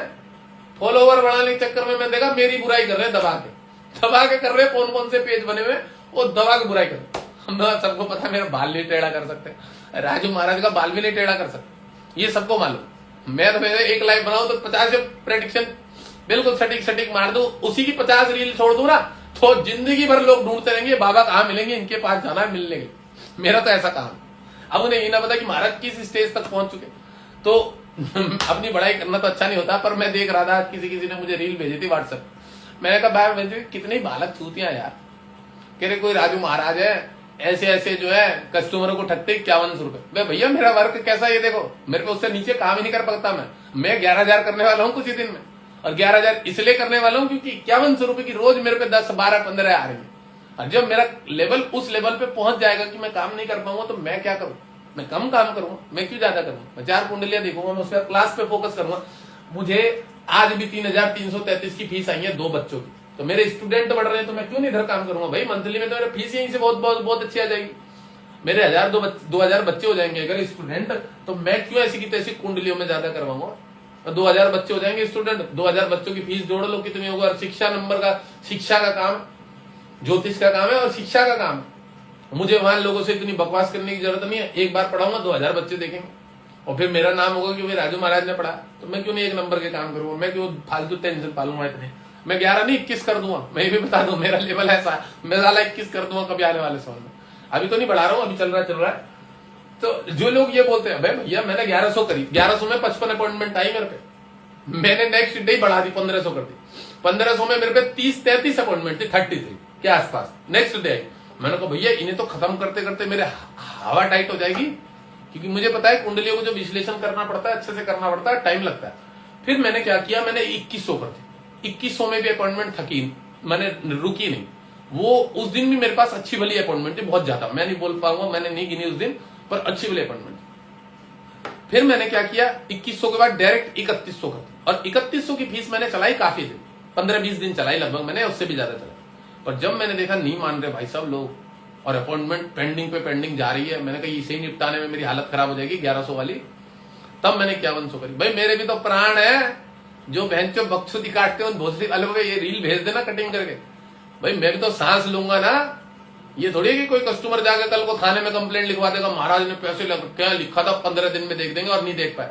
फॉलोवर बढ़ाने के चक्कर में मैं देखा मेरी बुराई कर रहे हैं, दबा के कर रहे हैं, कौन से पेज बने हुए वो दबा के बुराई कर। हम सबको पता मेरा बाल नहीं टेढ़ा कर सकते, राजू महाराज का बाल भी नहीं टेढ़ा कर सकते, ये सबको मालूम। मैं तो मेरे एक लाइव बनाऊं तो 50 प्रेडिक्शन बिल्कुल सटीक मार दू, उसी की 50 रील छोड़ दू ना, तो जिंदगी भर लोग ढूंढते रहेंगे बाबा कहाँ मिलेंगे, इनके पास जाना है मिलने के। मेरा तो ऐसा काम। अब उन्हें ये ना पता कि महाराज किस स्टेज तक पहुंच चुके, तो अपनी बड़ाई करना तो अच्छा नहीं होता। पर मैं देख रहा था किसी ने मुझे रील भेजी थी व्हाट्सएप, मैंने कहा भाई कितनी बालक चूतियां यार, कह रहे कोई राजू महाराज है ऐसे जो है कस्टमरों को ठगते 51 रुपए। भैया मेरा वर्क कैसा, ये देखो मेरे को उससे नीचे काम ही नहीं कर पाता। मैं 11,000 करने वाला हूँ कुछ ही दिन में, और 11,000 इसलिए करने वाला हूँ क्योंकि 51 रुपए की रोज मेरे पे 10, 12, 15 आ रही है। और जब मेरा लेवल उस लेवल पे पहुंच जाएगा कि मैं काम नहीं कर पाऊंगा तो मैं क्या करूं, मैं कम काम करूंगा, मैं क्यों ज्यादा करूंगा, मैं 4 कुंडलियां देखूंगा, मैं उसका क्लास पे फोकस करूंगा। मुझे आज भी 3,333 की फीस आई है 2 बच्चों की, तो मेरे स्टूडेंट बढ़ रहे हैं तो मैं क्यों नहीं इधर काम करूंगा भाई। मंथली में तो मेरा फीस यहीं से बहुत अच्छी आ जाएगी, मेरे 2,000 बच्चे हो जाएंगे अगर स्टूडेंट, तो मैं क्यों ऐसी की तैसी कुंडलियों में ज्यादा करवाऊंगा। 2,000 बच्चे हो जाएंगे स्टूडेंट, 2,000 बच्चों की फीस जोड़ लो कितनी होगा। और शिक्षा का काम, ज्योतिष का काम है और शिक्षा का काम है, मुझे वहां लोगों से इतनी बकवास करने की जरूरत नहीं है। एक बार पढ़ाऊंगा 2000 बच्चे देखेंगे और फिर मेरा नाम होगा कि भाई राजू महाराज ने पढ़ा, तो मैं क्यों नहीं एक नंबर के काम करूंगा, मैं क्यों फालतू टेंशन पालूंगा इतने। मैं 11 नहीं 21 कर दूंगा, मैं भी बता दूं मेरा लेवल ऐसा, मैं साला 21 कर दूंगा कभी आने वाले साल में। अभी तो नहीं बढ़ा रहा हूँ, अभी चल रहा है। तो जो लोग ये बोलते हैं भाई भैया मैंने 1100 करी, 1100 में 55 अपॉइंटमेंट आई मेरे पे, मैंने नेक्स्ट डे बढ़ा दी 1500 कर दी। 1500 में मेरे पे 30-33 अपॉइंटमेंट थी, 33 के आसपास नेक्स्ट डे आई। मैंने कहा भैया इन्हें तो खत्म करते करते मेरे हवा टाइट हो जाएगी, क्योंकि मुझे पता है कुंडलियों को जो विश्लेषण करना पड़ता है अच्छे से करना पड़ता है, टाइम लगता है। फिर मैंने क्या किया, मैंने 2100 कर दी। 2100 में भी अपॉइंटमेंट थकी, मैंने रुकी नहीं। वो उस दिन भी मेरे पास अच्छी भली अपॉइंटमेंट थी, बहुत ज्यादा, मैं नहीं बोल पाऊंगा, मैंने नहीं गिनी उस दिन, पर अच्छी भली अपॉइंटमेंट। फिर मैंने क्या किया, 2100 के बाद डायरेक्ट 3100 कर दी, और 3100 की फीस मैंने चलाई काफी दिन, 15-20 दिन चलाई लगभग मैंने, उससे भी ज्यादा चलाई। पर जब मैंने देखा नहीं मान रहे भाई साहब लोग, और अपॉइंटमेंट पेंडिंग पे पेंडिंग जा रही है, मैंने कहा इसे ही निपटाने में मेरी हालत खराब हो जाएगी 1100 वाली, तब मैंने 5100 करी। भाई मेरे भी तो प्राण है, जो बहन चो बकचोदी काटते हैं भोसड़ी अलग, ये रील भेज देना कटिंग करके, भाई मैं भी तो सांस लूंगा ना। ये थोड़ी है कि कोई कस्टमर जाकर कल को थाने में कंप्लेंट लिखवा देगा, महाराज ने पैसे लग क्या लिखा था 15 दिन में देख देंगे और नहीं देख पाए।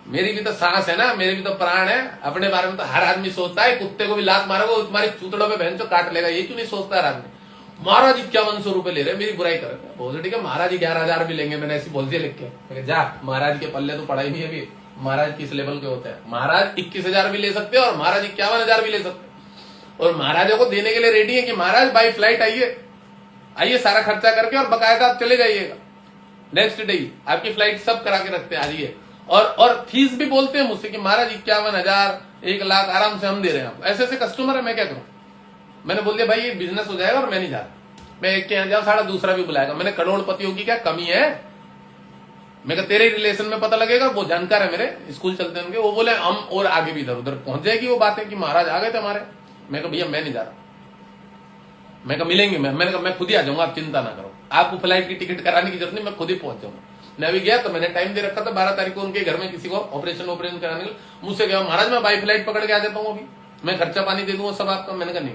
मेरी भी तो सांस है ना, मेरे भी तो प्राण है। अपने बारे में तो हर आदमी सोचता है, कुत्ते को भी लात मारोगे तुम्हारी चूतड़ों में बहन चो काट लेगा, ये क्यों नहीं सोचता हर आदमी। महाराज 5100 रुपए ले रहे, मेरी बुराई कर रहे, बहुत ठीक है, महाराज 11,000 भी लेंगे, मैंने ऐसी बोल दिया लिख के, जा महाराज के पल्ले तो पढ़ाई नहीं अभी, महाराज किस लेवल के होते हैं। महाराज 21,000 भी ले सकते हैं और महाराज 51,000 भी ले सकते हैं, और महाराजों को देने के लिए रेडी है कि महाराज बाई फ्लाइट आइए सारा खर्चा करके और बकायदा आप चले जाइएगा, नेक्स्ट डे आपकी फ्लाइट सब करा के रखते हैं, आइए। और फीस भी बोलते हैं मुझसे कि महाराज 51,000 1,00,000 आराम से हम दे रहे हैं आपको। ऐसे ऐसे कस्टमर है, मैं क्या करूं। मैंने बोल दिया भाई ये बिजनेस हो जाएगा और मैं नहीं जा रहा, मैं एक के यहाँ जाऊं सारा दूसरा भी बुलाएगा। मैंने करोड़पतियों की क्या कमी है, मैं कहा तेरे रिलेशन में पता लगेगा, वो जानकार है मेरे, स्कूल चलते होंगे, वो बोले हम और आगे भी इधर उधर पहुंच जाएगी वो बातें कि महाराज आ गए थे हमारे। मैं कहा भैया मैं नहीं जा रहा, मैं कहा मिलेंगे, मैंने कहा मैं खुद ही आ जाऊंगा, आप चिंता ना करो, आपको फ्लाइट की टिकट कराने की जरूरत नहीं, मैं खुद ही पहुंच जाऊंगा। मैं अभी गया तो मैंने टाइम दे रखा था 12 तारीख को उनके घर में किसी को ऑपरेशन कराने के, मुझसे गया महाराज मैं बाई फ्लाइट पकड़ के आ जाता हूँ, अभी मैं खर्चा पानी दे दूंगा सब आपका। मैंने कहा नहीं,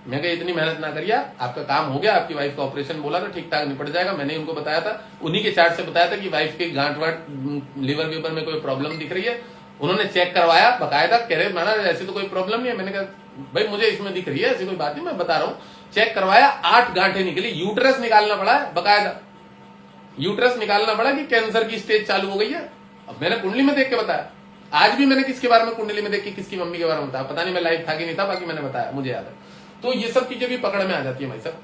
मैं कहा इतनी मेहनत ना करिए, आपका काम हो गया, आपकी वाइफ का ऑपरेशन बोला था ठीक ठाक निपट जाएगा। मैंने उनको बताया था, उन्हीं के चार्ट से बताया था कि वाइफ के गांठ वाट लीवर वीवर में कोई प्रॉब्लम दिख रही है। उन्होंने चेक करवाया बकायदा, कह रहे महाराज ऐसी तो कोई प्रॉब्लम नहीं है। मैंने कहा भाई मुझे इसमें दिख रही है, ऐसी कोई बात नहीं, मैं बता रहा हूँ। चेक करवाया, 8 गांठें निकली, यूट्रस निकालना पड़ा है बकायदा, यूट्रस निकालना पड़ा कि कैंसर की स्टेज चालू हो गई है। अब मैंने कुंडली में देख के बताया, आज भी मैंने किसके बारे में कुंडली में देख के किसकी मम्मी के बारे में बताया, पता नहीं मैं लाइव था कि नहीं था, बाकी मैंने बताया, मुझे याद है। तो ये सब चीजें भी पकड़ में आ जाती है भाई साहब।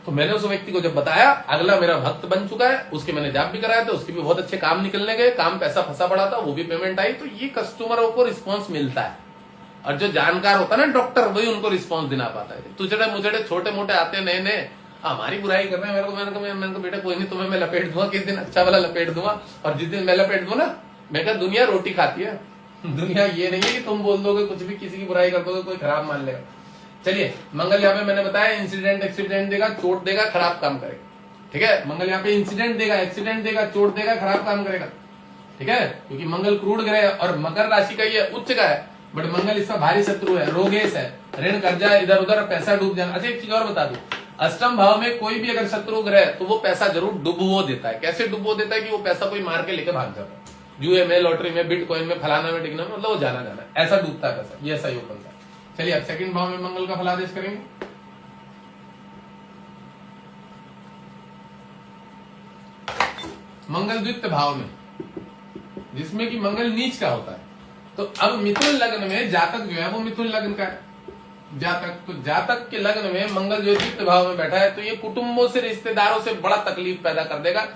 तो मैंने उस व्यक्ति को जब बताया, अगला मेरा भक्त बन चुका है, उसके मैंने जाप भी कराया था, उसके भी बहुत अच्छे काम निकलने गए, काम पैसा फंसा पड़ा था, वो भी पेमेंट आई। तो ये कस्टमरों को रिस्पॉन्स मिलता है, और जो जानकार होता है ना डॉक्टर, वही उनको रिस्पॉन्स देना पाता है। तुझे मुझे छोटे मोटे आते नए नए हमारी बुराई कर रहे हैं मेरे को। मैंने कहा बेटा कोई नहीं, तुम्हें मैं लपेट दूंगा, किस दिन अच्छा वाला लपेट दूंगा, और जिस दिन मैं लपेट दूं ना, मैं कहा दुनिया रोटी खाती है, दुनिया ये नहीं है कि तुम बोल दोगे कुछ भी, किसी की बुराई कर दोगे कोई खराब मान लेगा। चलिए, मंगल यहाँ पे मैंने बताया इंसिडेंट एक्सीडेंट देगा, चोट देगा, खराब काम करेगा, ठीक है। मंगल यहाँ पे इंसिडेंट देगा, एक्सीडेंट देगा, चोट देगा, खराब काम करेगा, ठीक है, क्योंकि मंगल क्रूड ग्रह और मकर राशि का ये उच्च का है, बट मंगल इसका भारी शत्रु है, रोगेश है, ऋण कर्जा इधर उधर पैसा डूब जाना। अच्छा एक चीज और बता दूं, अष्टम भाव में कोई भी अगर शत्रु ग्रह तो वो पैसा जरूर डुबो देता है। कैसे डुबो देता है कि वो पैसा कोई मार के लेके भाग जाता है, जुए में, लॉटरी में, बिटकॉइन में, फलाना में, टिकना में, मतलब वो जाना ऐसा डूबता है पैसा, ये ऐसा योग बनता है। चलिए अब सेकंड भाव में मंगल का फलादेश करेंगे। मंगल द्वितीय भाव में, जिसमें कि मंगल नीच का होता है। तो अब मिथुन लग्न में जातक जो है वो मिथुन लग्न का है, जातक, तो जातक के लग्न में मंगल जो द्वितीय भाव में बैठा है, तो ये कुटुंबों से, रिश्तेदारों से बड़ा तकलीफ पैदा कर देगा।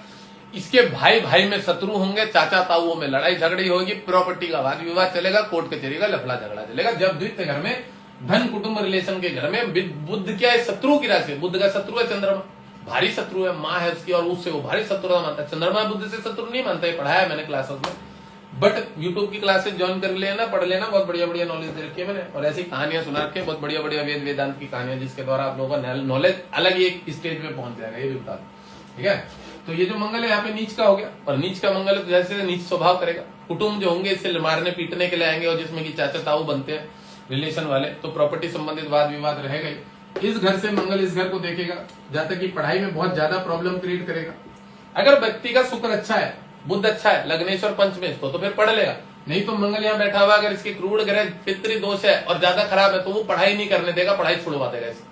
इसके भाई भाई में शत्रु होंगे, चाचा ताऊओं में लड़ाई झगड़ी होगी, प्रॉपर्टी का वाद विवाद चलेगा, कोर्ट कचहरी का लफड़ा झगड़ा चलेगा। जब द्वितीय घर में, धन कुटुंब रिलेशन के घर में बुद्ध क्या है, शत्रु की राशि, बुद्ध का शत्रु है चंद्रमा, भारी शत्रु है, माँ है उसकी, और उससे वो भारी शत्रु मानता है। चंद्रमा बुद्ध से शत्रु नहीं मानता है, पढ़ाया मैंने क्लासेस में, बट यूट्यूब की क्लासेस ज्वाइन कर लेना, पढ़ लेना, बहुत बढ़िया बढ़िया नॉलेज दे रखी है मैंने, और ऐसी कहानियां सुना रखी है, बहुत बढ़िया बढ़िया वेद वेदांत की कहानियां, जिसके द्वारा आप लोगों का नॉलेज अलग ही एक स्टेज में पहुंच जाएगा, ये भी बता दूं, ठीक है। तो ये जो मंगल है यहाँ पे नीच का हो गया, और नीच का मंगल जैसे नीच स्वभाव करेगा, कुटुंब जो होंगे इससे मारने पीटने के लिए आएंगे, और जिसमें कि चाचा ताऊ बनते हैं रिलेशन वाले, तो प्रॉपर्टी संबंधित वाद विवाद रहेगा ही। इस घर से मंगल इस घर को देखेगा, जहां तक कि पढ़ाई में बहुत ज्यादा प्रॉब्लम क्रिएट करेगा। अगर व्यक्ति का शुक्र अच्छा है, बुध अच्छा है, लग्नेश और पंचमेश तो फिर पढ़ लेगा। नहीं तो मंगल यहाँ बैठा हुआ, अगर इसके क्रूर ग्रह पितृ दोष है और ज्यादा खराब है तो वो पढ़ाई नहीं करने देगा, पढ़ाई छुड़वा देगा इसे।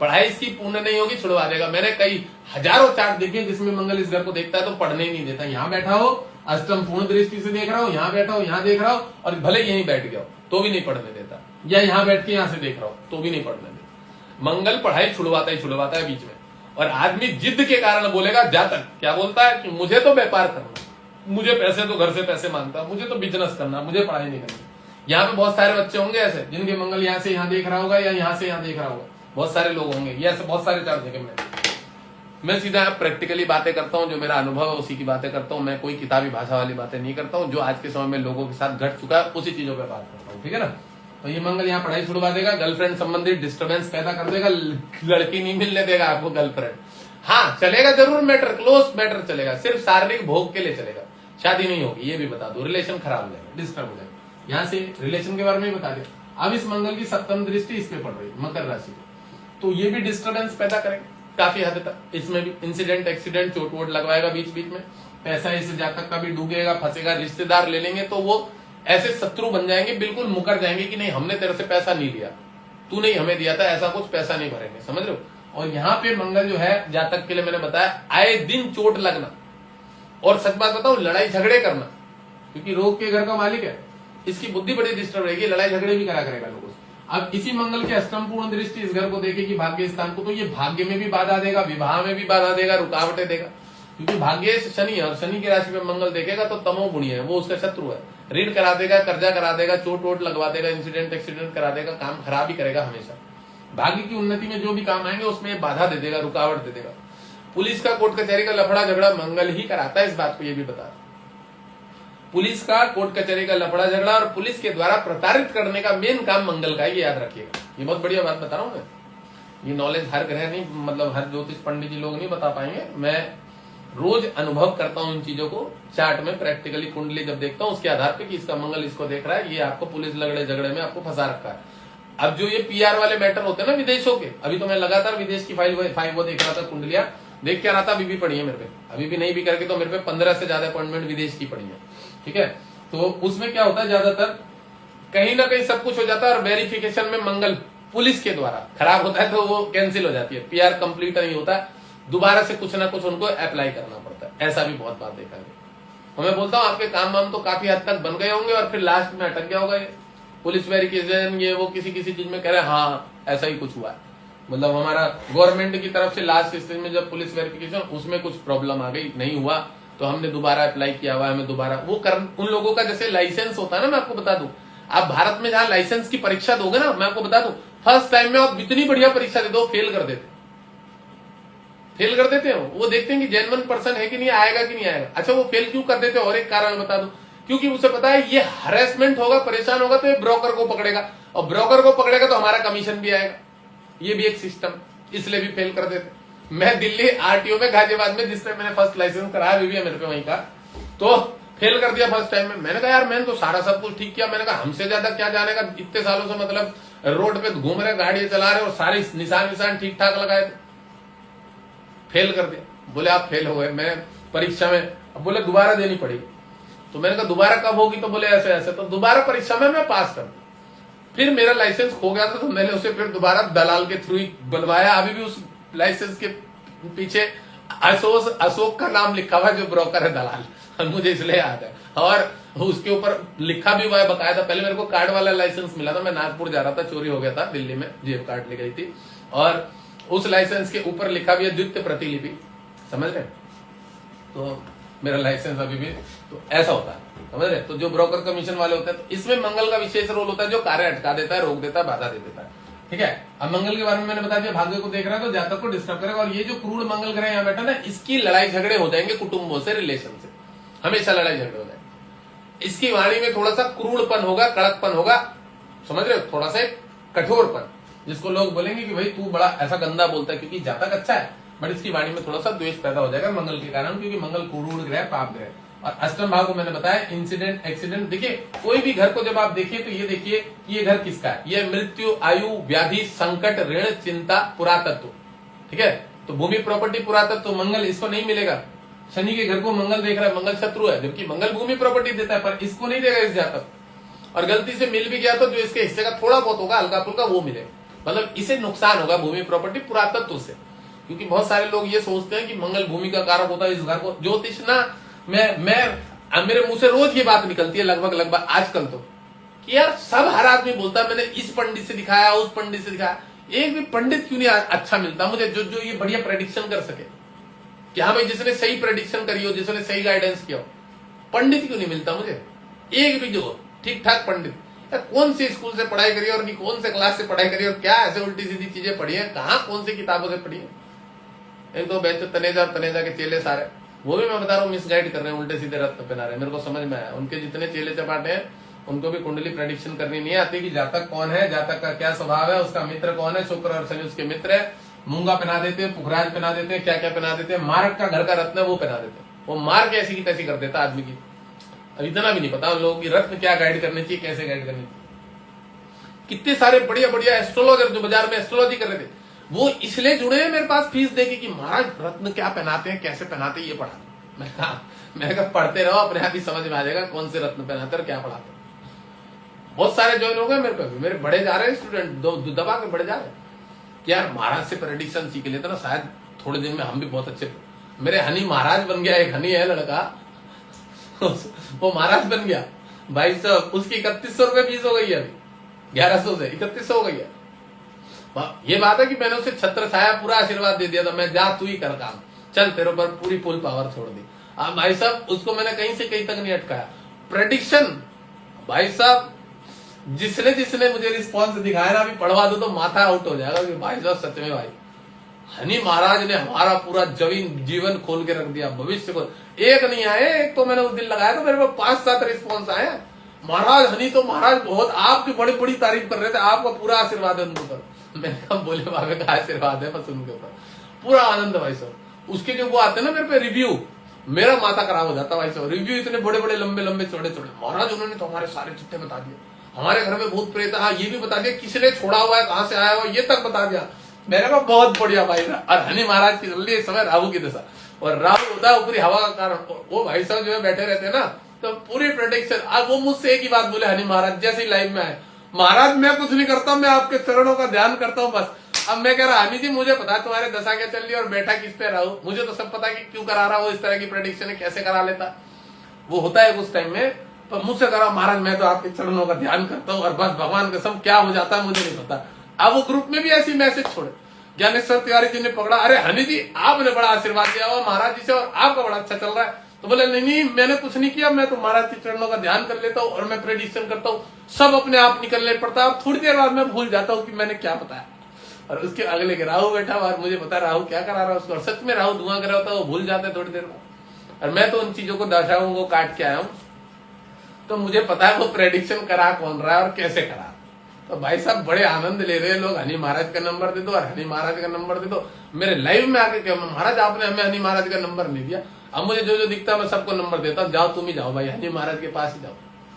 पढ़ाई इसकी पूर्ण नहीं होगी, छुड़वा देगा। मैंने कई हजारों चार्ट देखे जिसमें मंगल इस घर को देखता है तो पढ़ने ही नहीं देता। यहाँ बैठा हो, अष्टम पूर्ण दृष्टि से देख रहा हो, यहाँ बैठा हो, यहाँ देख रहा हो, और भले यहीं बैठ गया हो तो भी नहीं पढ़ने देता, या यहाँ बैठ के यहाँ से देख रहा हो तो भी नहीं पढ़ने देता। मंगल पढ़ाई छुड़वाता है बीच में। और आदमी जिद के कारण बोलेगा, जातक क्या बोलता है कि मुझे तो व्यापार करना, मुझे पैसे तो घर से पैसे मांगता, मुझे तो बिजनेस करना, मुझे पढ़ाई नहीं करनी। यहाँ पे बहुत सारे बच्चे होंगे ऐसे जिनके मंगल यहाँ से यहाँ देख रहा होगा या यहाँ से यहाँ देख रहा होगा, बहुत सारे लोग होंगे। ये ऐसे बहुत सारे चार्ट देखे मैं सीधा प्रैक्टिकली बातें करता हूँ, जो मेरा अनुभव है उसी की बातें करता हूँ। मैं कोई किताबी भाषा वाली बातें नहीं करता हूँ, जो आज के समय में लोगों के साथ घट चुका है उसी चीजों पर बात करता हूँ, ठीक है ना। तो ये मंगल यहाँ पढ़ाई छुड़वा देगा, गर्लफ्रेंड संबंधित डिस्टर्बेंस पैदा कर देगा, लड़की नहीं मिलने देगा आपको गर्लफ्रेंड। हाँ चलेगा जरूर मैटर, क्लोज मैटर चलेगा, सिर्फ शारीरिक भोग के लिए चलेगा, शादी नहीं होगी, ये भी बता दो। रिलेशन खराब हो जाएगा, डिस्टर्ब हो जाएगा। यहाँ से रिलेशन के बारे में बता दिया। अब इस मंगल की सप्तम दृष्टि इस पे पड़ रही है, मकर राशि पे, तो ये भी डिस्टर्बेंस पैदा करेगा काफी हद तक। इसमें भी इंसिडेंट एक्सीडेंट चोट वोट लगवाएगा बीच बीच में, पैसा इस जातक का भी डूबेगा, फंसेगा, रिश्तेदार ले लेंगे तो वो ऐसे शत्रु बन जाएंगे, बिल्कुल मुकर जाएंगे कि नहीं हमने तेरे से पैसा नहीं लिया, तू नहीं हमें दिया था, ऐसा कुछ पैसा नहीं भरेंगे, समझ रहे हो। और यहाँ पे मंगल जो है जातक के लिए मैंने बताया आए दिन चोट लगना, और सच बात बताऊं लड़ाई झगड़े करना, क्योंकि रोग के घर का मालिक है, इसकी बुद्धि बड़ी डिस्टर्ब रहेगी, लड़ाई झगड़े भी करा करेगा लोगों से। अब इसी मंगल की अष्टम पूर्ण दृष्टि इस घर को देखेगी, भाग्य स्थान को, तो ये भाग्य में भी बाधा देगा, विवाह में भी बाधा देगा, रुकावटें देगा, क्योंकि भाग्य शनि है और शनि की राशि में मंगल देखेगा तो तमोगुणी है, वो उसका शत्रु है, ऋण करा देगा, कर्जा करा देगा, चोट वोट लगवा देगा, इंसिडेंट एक्सीडेंट करा देगा, काम खराब ही करेगा हमेशा। भाग्य की उन्नति में जो भी काम आएंगे उसमें बाधा दे देगा, रुकावट दे देगा। पुलिस का कोर्ट कचहरी का लफड़ा झगड़ा मंगल ही कराता है, इस बात को ये भी बता। पुलिस का कोर्ट कचहरी का लफड़ा झगड़ा और पुलिस के द्वारा प्रताड़ित करने का मेन काम मंगल का है, ये याद रखिएगा। ये बहुत बढ़िया बात बता रहा हूं मैं, ये नॉलेज हर ग्रह नहीं, मतलब हर ज्योतिष पंडित जी लोग नहीं बता पाएंगे। मैं रोज अनुभव करता हूं इन चीजों को, चार्ट में प्रैक्टिकली कुंडली जब देखता हूं उसके आधार पे कि इसका मंगल इसको देख रहा है, ये आपको पुलिस लड़े झगड़े में आपको फंसा रखा है। अब जो ये पीआर वाले मैटर होते हैं ना विदेशों के, अभी तो मैं लगातार विदेश की फाइल वो देख रहा था, कुंडलियां देख के आ रहा था, अभी भी पड़ी है मेरे पे, अभी भी नहीं भी करके तो मेरे पे 15 से ज्यादा अपॉइंटमेंट विदेश की पड़ी है, ठीक है। तो उसमें क्या होता है, ज्यादातर कहीं ना कहीं सब कुछ हो जाता है और वेरिफिकेशन में मंगल पुलिस के द्वारा खराब होता है तो वो कैंसिल हो जाती है, पीआर कंप्लीट नहीं होता, दोबारा से कुछ ना कुछ उनको अप्लाई करना पड़ता है। ऐसा भी बहुत बार देखा गया। मैं बोलता हूँ आपके काम वाम तो काफी हद तक बन गए होंगे और फिर लास्ट में अटक गया होगा ये पुलिस वेरिफिकेशन, ये वो किसी किसी चीज में कह रहे हैं हाँ ऐसा ही कुछ हुआ है, मतलब हमारा गवर्नमेंट की तरफ से लास्ट स्टेज में जब पुलिस वेरिफिकेशन उसमें कुछ प्रॉब्लम आ गई, नहीं हुआ तो हमने दोबारा अप्लाई किया हुआ है, हमें दोबारा वो कर, उन लोगों का जैसे लाइसेंस होता है ना, मैं आपको बता दूं, आप भारत में जहां लाइसेंस की परीक्षा दोगे ना, मैं आपको बता दूं फर्स्ट टाइम में आप इतनी बढ़िया परीक्षा दे दो फेल कर देते हो, वो देखते हैं कि जेन्युइन पर्सन है कि नहीं, आएगा कि नहीं आएगा। अच्छा वो फेल क्यों कर देते हो, और एक कारण बता दूं, क्योंकि उसे पता है ये हरेसमेंट होगा, परेशान होगा तो ये ब्रोकर को पकड़ेगा, और ब्रोकर को पकड़ेगा तो हमारा कमीशन भी आएगा, ये भी एक सिस्टम, इसलिए भी फेल कर देते। मैं दिल्ली आरटीओ में गाजियाबाद में जिस टाइम मैंने फर्स्ट लाइसेंस कराया, अभी भी है मेरे पे वहीं का, तो फेल कर दिया फर्स्ट टाइम में। मैंने कहा यार मैंने तो सारा सब कुछ ठीक किया, मैंने कहा हमसे ज्यादा क्या जानेगा, इतने सालों से मतलब रोड पे घूम रहे, गाड़ी चला रहे और सारे निशान ठीक ठाक लगाए थे, फेल कर दिया। बोले आप फेल हो गए, मैं परीक्षा में, अब बोले दोबारा देनी पड़ेगी, तो मैंने कहा दोबारा कब होगी, तो बोले ऐसे ऐसे, तो दोबारा परीक्षा में मैं पास कर, फिर मेरा लाइसेंस खो गया था तो मैंने उसे फिर दोबारा दलाल के थ्रू ही बनवाया। अभी भी उस लाइसेंस के पीछे अशोक का नाम लिखा हुआ है, जो ब्रोकर है दलाल, मुझे इसलिए याद है, और उसके ऊपर लिखा भी हुआ है बकायदा। पहले मेरे को कार्ड वाला लाइसेंस मिला था, मैं नागपुर जा रहा था, चोरी हो गया था दिल्ली में, जेब काट ली गई थी, और उस लाइसेंस के ऊपर लिखा भी है द्वितीय प्रतिलिपि, समझ रहे, तो मेरा लाइसेंस अभी भी, तो ऐसा होता है, समझ रहे। तो जो ब्रोकर कमीशन वाले होते हैं, तो इसमें मंगल का विशेष रोल होता है, जो कार्य अटका देता है, रोक देता है, बाधा दे देता है, ठीक है। अब मंगल के बारे में मैंने बता दिया, भाग्य को देख रहा है तो जातक को डिस्टर्ब करेगा, और ये जो क्रूर मंगल ग्रह यहाँ बैठा ना, इसकी लड़ाई झगड़े हो जाएंगे कुटुंबों से, रिलेशन से, हमेशा लड़ाई झगड़े हो जाएंगे। इसकी वाणी में थोड़ा सा क्रूरपन होगा, कड़कपन होगा, समझ रहे हो, थोड़ा सा कठोरपन, जिसको लोग बोलेंगे कि भाई तू बड़ा ऐसा गंदा बोलता है, क्योंकि जातक अच्छा है बट इसकी वाणी में थोड़ा सा द्वेष पैदा हो जाएगा मंगल के कारण, क्योंकि मंगल क्रूर ग्रह, पाप ग्रह, और अष्टम भाव को मैंने बताया इंसिडेंट एक्सीडेंट। देखिए कोई भी घर को जब आप देखिए तो ये देखिए ये घर किसका है, ये मृत्यु, आयु, व्याधि, संकट, ऋण, चिंता, पुरातत्व। ठीक है, तो भूमि, प्रॉपर्टी, पुरातत्व, मंगल इसको नहीं मिलेगा। शनि के घर को मंगल देख रहा है, मंगल शत्रु है, जबकि मंगल भूमि प्रॉपर्टी देता है, पर इसको नहीं देगा इस जातक। और गलती से मिल भी गया तो जो इसके हिस्से का थोड़ा बहुत होगा हल्का फुल्का वो मिलेगा, मतलब इसे नुकसान होगा भूमि, प्रॉपर्टी, पुरातत्व से। क्योंकि बहुत सारे लोग ये सोचते हैं कि मंगल भूमि का कारक होता है इस घर को। ज्योतिष ना मैं मेरे मुंह से रोज ये बात निकलती है लगभग आजकल तो, कि यार सब हर आदमी बोलता है मैंने इस पंडित से दिखाया, उस पंडित से दिखाया, एक भी पंडित क्यों नहीं अच्छा मिलता मुझे जो ये बढ़िया प्रेडिक्शन कर सके, कि हाँ भाई जिसने सही प्रेडिक्शन करी हो, जिसने सही गाइडेंस किया हो, पंडित क्यों नहीं मिलता मुझे एक भी जो ठीक ठाक पंडित। कौन सी स्कूल से पढ़ाई करी और कौन से क्लास से पढ़ाई करी और क्या ऐसे उल्टी सीधी चीजें पढ़ी है, कहाँ कौन सी किताबों से पढ़ी है। एक दो बैच तनेजा के चेले सारे, वो भी मैं बता रहा हूँ मिसगाइड कर रहे हैं, उल्टे सीधे रत्न पहना रहे हैं। मेरे को समझ में आया उनके जितने चेले चपाटे हैं उनको भी कुंडली प्रेडिक्शन करनी नहीं आती कि जातक कौन है, जातक का क्या स्वभाव है, उसका मित्र कौन है, शुक्र और शनि उसके मित्र है। मूंगा पहना देते हैं, पुखराज पहना देते हैं, क्या क्या पहना देते हैं, मार्ग का घर का रत्न है वो पहना देते हैं, वो मार्ग ऐसी की तैसी कर देता आदमी की। अब इतना भी नहीं पता उन लोगों की रत्न क्या गाइड करनी चाहिए, कैसे गाइड करनी चाहिए। कितने सारे बढ़िया बढ़िया एस्ट्रोलॉजर जो बाजार में एस्ट्रोलॉजी कर रहे थे वो इसलिए जुड़े हैं मेरे पास फीस देके कि महाराज रत्न क्या पहनाते हैं, कैसे पहनाते हैं, ये पढ़ा। मैंने कहा पढ़ते रहो, अपने आप ही समझ में आ जाएगा कौन से रत्न पहनाते और क्या पढ़ाते। बहुत सारे ज्वाइन हो गए मेरे पे, मेरे बड़े जा रहे हैं स्टूडेंट, दबा के बड़े जा रहे हैं कि यार महाराज से प्रेडिक्शन सीख लेते ना शायद थोड़े दिन में हम भी बहुत अच्छे। मेरे हनी महाराज बन गया, एक हनी है लड़का वो महाराज बन गया भाई साहब, उसकी 3100 रुपए फीस हो गई है अभी, 1100 से 3100 हो गई है। ये बात है कि मैंने उसे छत्र छाया पूरा आशीर्वाद दे दिया था, मैं जा तू ही कर काम, चल तेरे ऊपर पूरी फुल पावर छोड़ दी। अब भाई साहब उसको मैंने कहीं से कहीं तक नहीं अटकाया। प्रेडिक्शन भाई साहब जिसने जिसने मुझे रिस्पॉन्स दिखाया ना, अभी पढ़वा दो तो माथा आउट हो जाएगा कि भाई साहब सच में भाई हनी महाराज ने हमारा पूरा जीवन खोल के रख दिया, भविष्य को। एक नहीं आए, एक तो मैंने उस दिन लगाया तो मेरे को 5-7 रिस्पॉन्स आए। महाराज हनी तो महाराज बहुत आपकी बड़ी बड़ी तारीफ कर रहे थे, आपका पूरा आशीर्वाद है उनके ऊपर। मैंने कहा बोले बाबे का आशीर्वाद है बस उनके ऊपर, पूरा आनंद भाई साहब। उसके जो वो आते ना मेरे पे रिव्यू, मेरा माथा खराब हो जाता भाई साहब। रिव्यू इतने बड़े बड़े लंबे लंबे चौड़े चौड़े, महाराज उन्होंने तो हमारे सारे चिट्ठे बता दिए, हमारे घर में भूत प्रेत, हाँ ये भी बता दिया, किसने छोड़ा हुआ है, कहाँ से आया हुआ ये तक बता दिया। मैंने कहा बहुत बढ़िया भाई। और हनी महाराज की जल्दी इस समय राहु की दशा, और राहु होता है ऊपरी हवा का कारण। वो भाई साहब जो है बैठे रहते हैं ना तो पूरी प्रोटेक्शन। अब वो मुझसे एक ही बात बोले हनी महाराज जैसे ही लाइव में आए, महाराज मैं कुछ नहीं करता, मैं आपके चरणों का ध्यान करता हूँ बस। अब मैं कह रहा हनी जी मुझे पता है तुम्हारे दशा क्या चल रही है और बैठा किस पे राहु, मुझे तो सब पता है कि क्यों करा रहा, वो इस तरह की प्रेडिक्शन है कैसे करा लेता, वो होता है उस टाइम में। पर मुझसे करा महाराज मैं तो आपके चरणों का ध्यान करता हूँ और बस भगवान कसम क्या हो जाता है मुझे नहीं पता। अब वो ग्रुप में भी ऐसी मैसेज छोड़े, ज्ञानेश्वर तिवारी जी ने पकड़ा, अरे हनी जी आपने बड़ा आशीर्वाद दिया हुआ महाराज जी से और आपका बड़ा अच्छा चल रहा है। तो बोले नहीं मैंने कुछ नहीं किया, मैं तो महाराज के चरणों का ध्यान कर लेता हूँ और मैं प्रेडिक्शन करता हूँ, सब अपने आप निकलने पड़ता है और थोड़ी देर बाद मैं भूल जाता हूँ कि मैंने क्या बताया। और उसके अगले के राहु बैठा हुआ और मुझे पता राहु क्या करा रहा है उसको, और सच में राहु धुआं कर रहा होता है, वो भूल जाते थोड़ी देर बाद। और मैं तो उन चीजों को दशाओं को काट के आया हूँ, तो मुझे पता है वो प्रेडिक्शन करा कौन रहा है और कैसे करा। तो भाई साहब बड़े आनंद ले रहे हैं लोग, हनी महाराज का नंबर दे दो और हनी महाराज का नंबर दे दो। मेरे लाइव में आके क्या महाराज आपने हमें हनी महाराज का नंबर नहीं दिया। अब मुझे जो जो दिखता है मैं सबको नंबर देता हूँ, जाओ तुम ही जाओ भाई हनी महाराज के पास ही जाओ,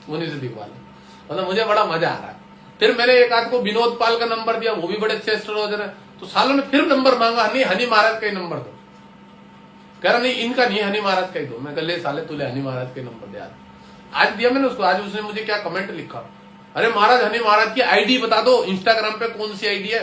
उन्हीं से दिखवा लो। मतलब मुझे बड़ा मजा आ रहा है। फिर मैंने एक आध को विनोद पाल का नंबर दिया, वो भी बड़े अच्छे एस्ट्रोलॉजर है, तो सालों ने फिर नंबर मांगा, हनी महाराज का ही नंबर दो। कह रहा नहीं इनका नहीं हनी महाराज का ही दो। मैं कह ले साले तुले हनी महाराज के नंबर दे। आज दिया मैंने उसको, आज उसने मुझे क्या कमेंट लिखा, अरे महाराज हनी महाराज की आईडी बता दो, इंस्टाग्राम पे कौन सी आईडी है।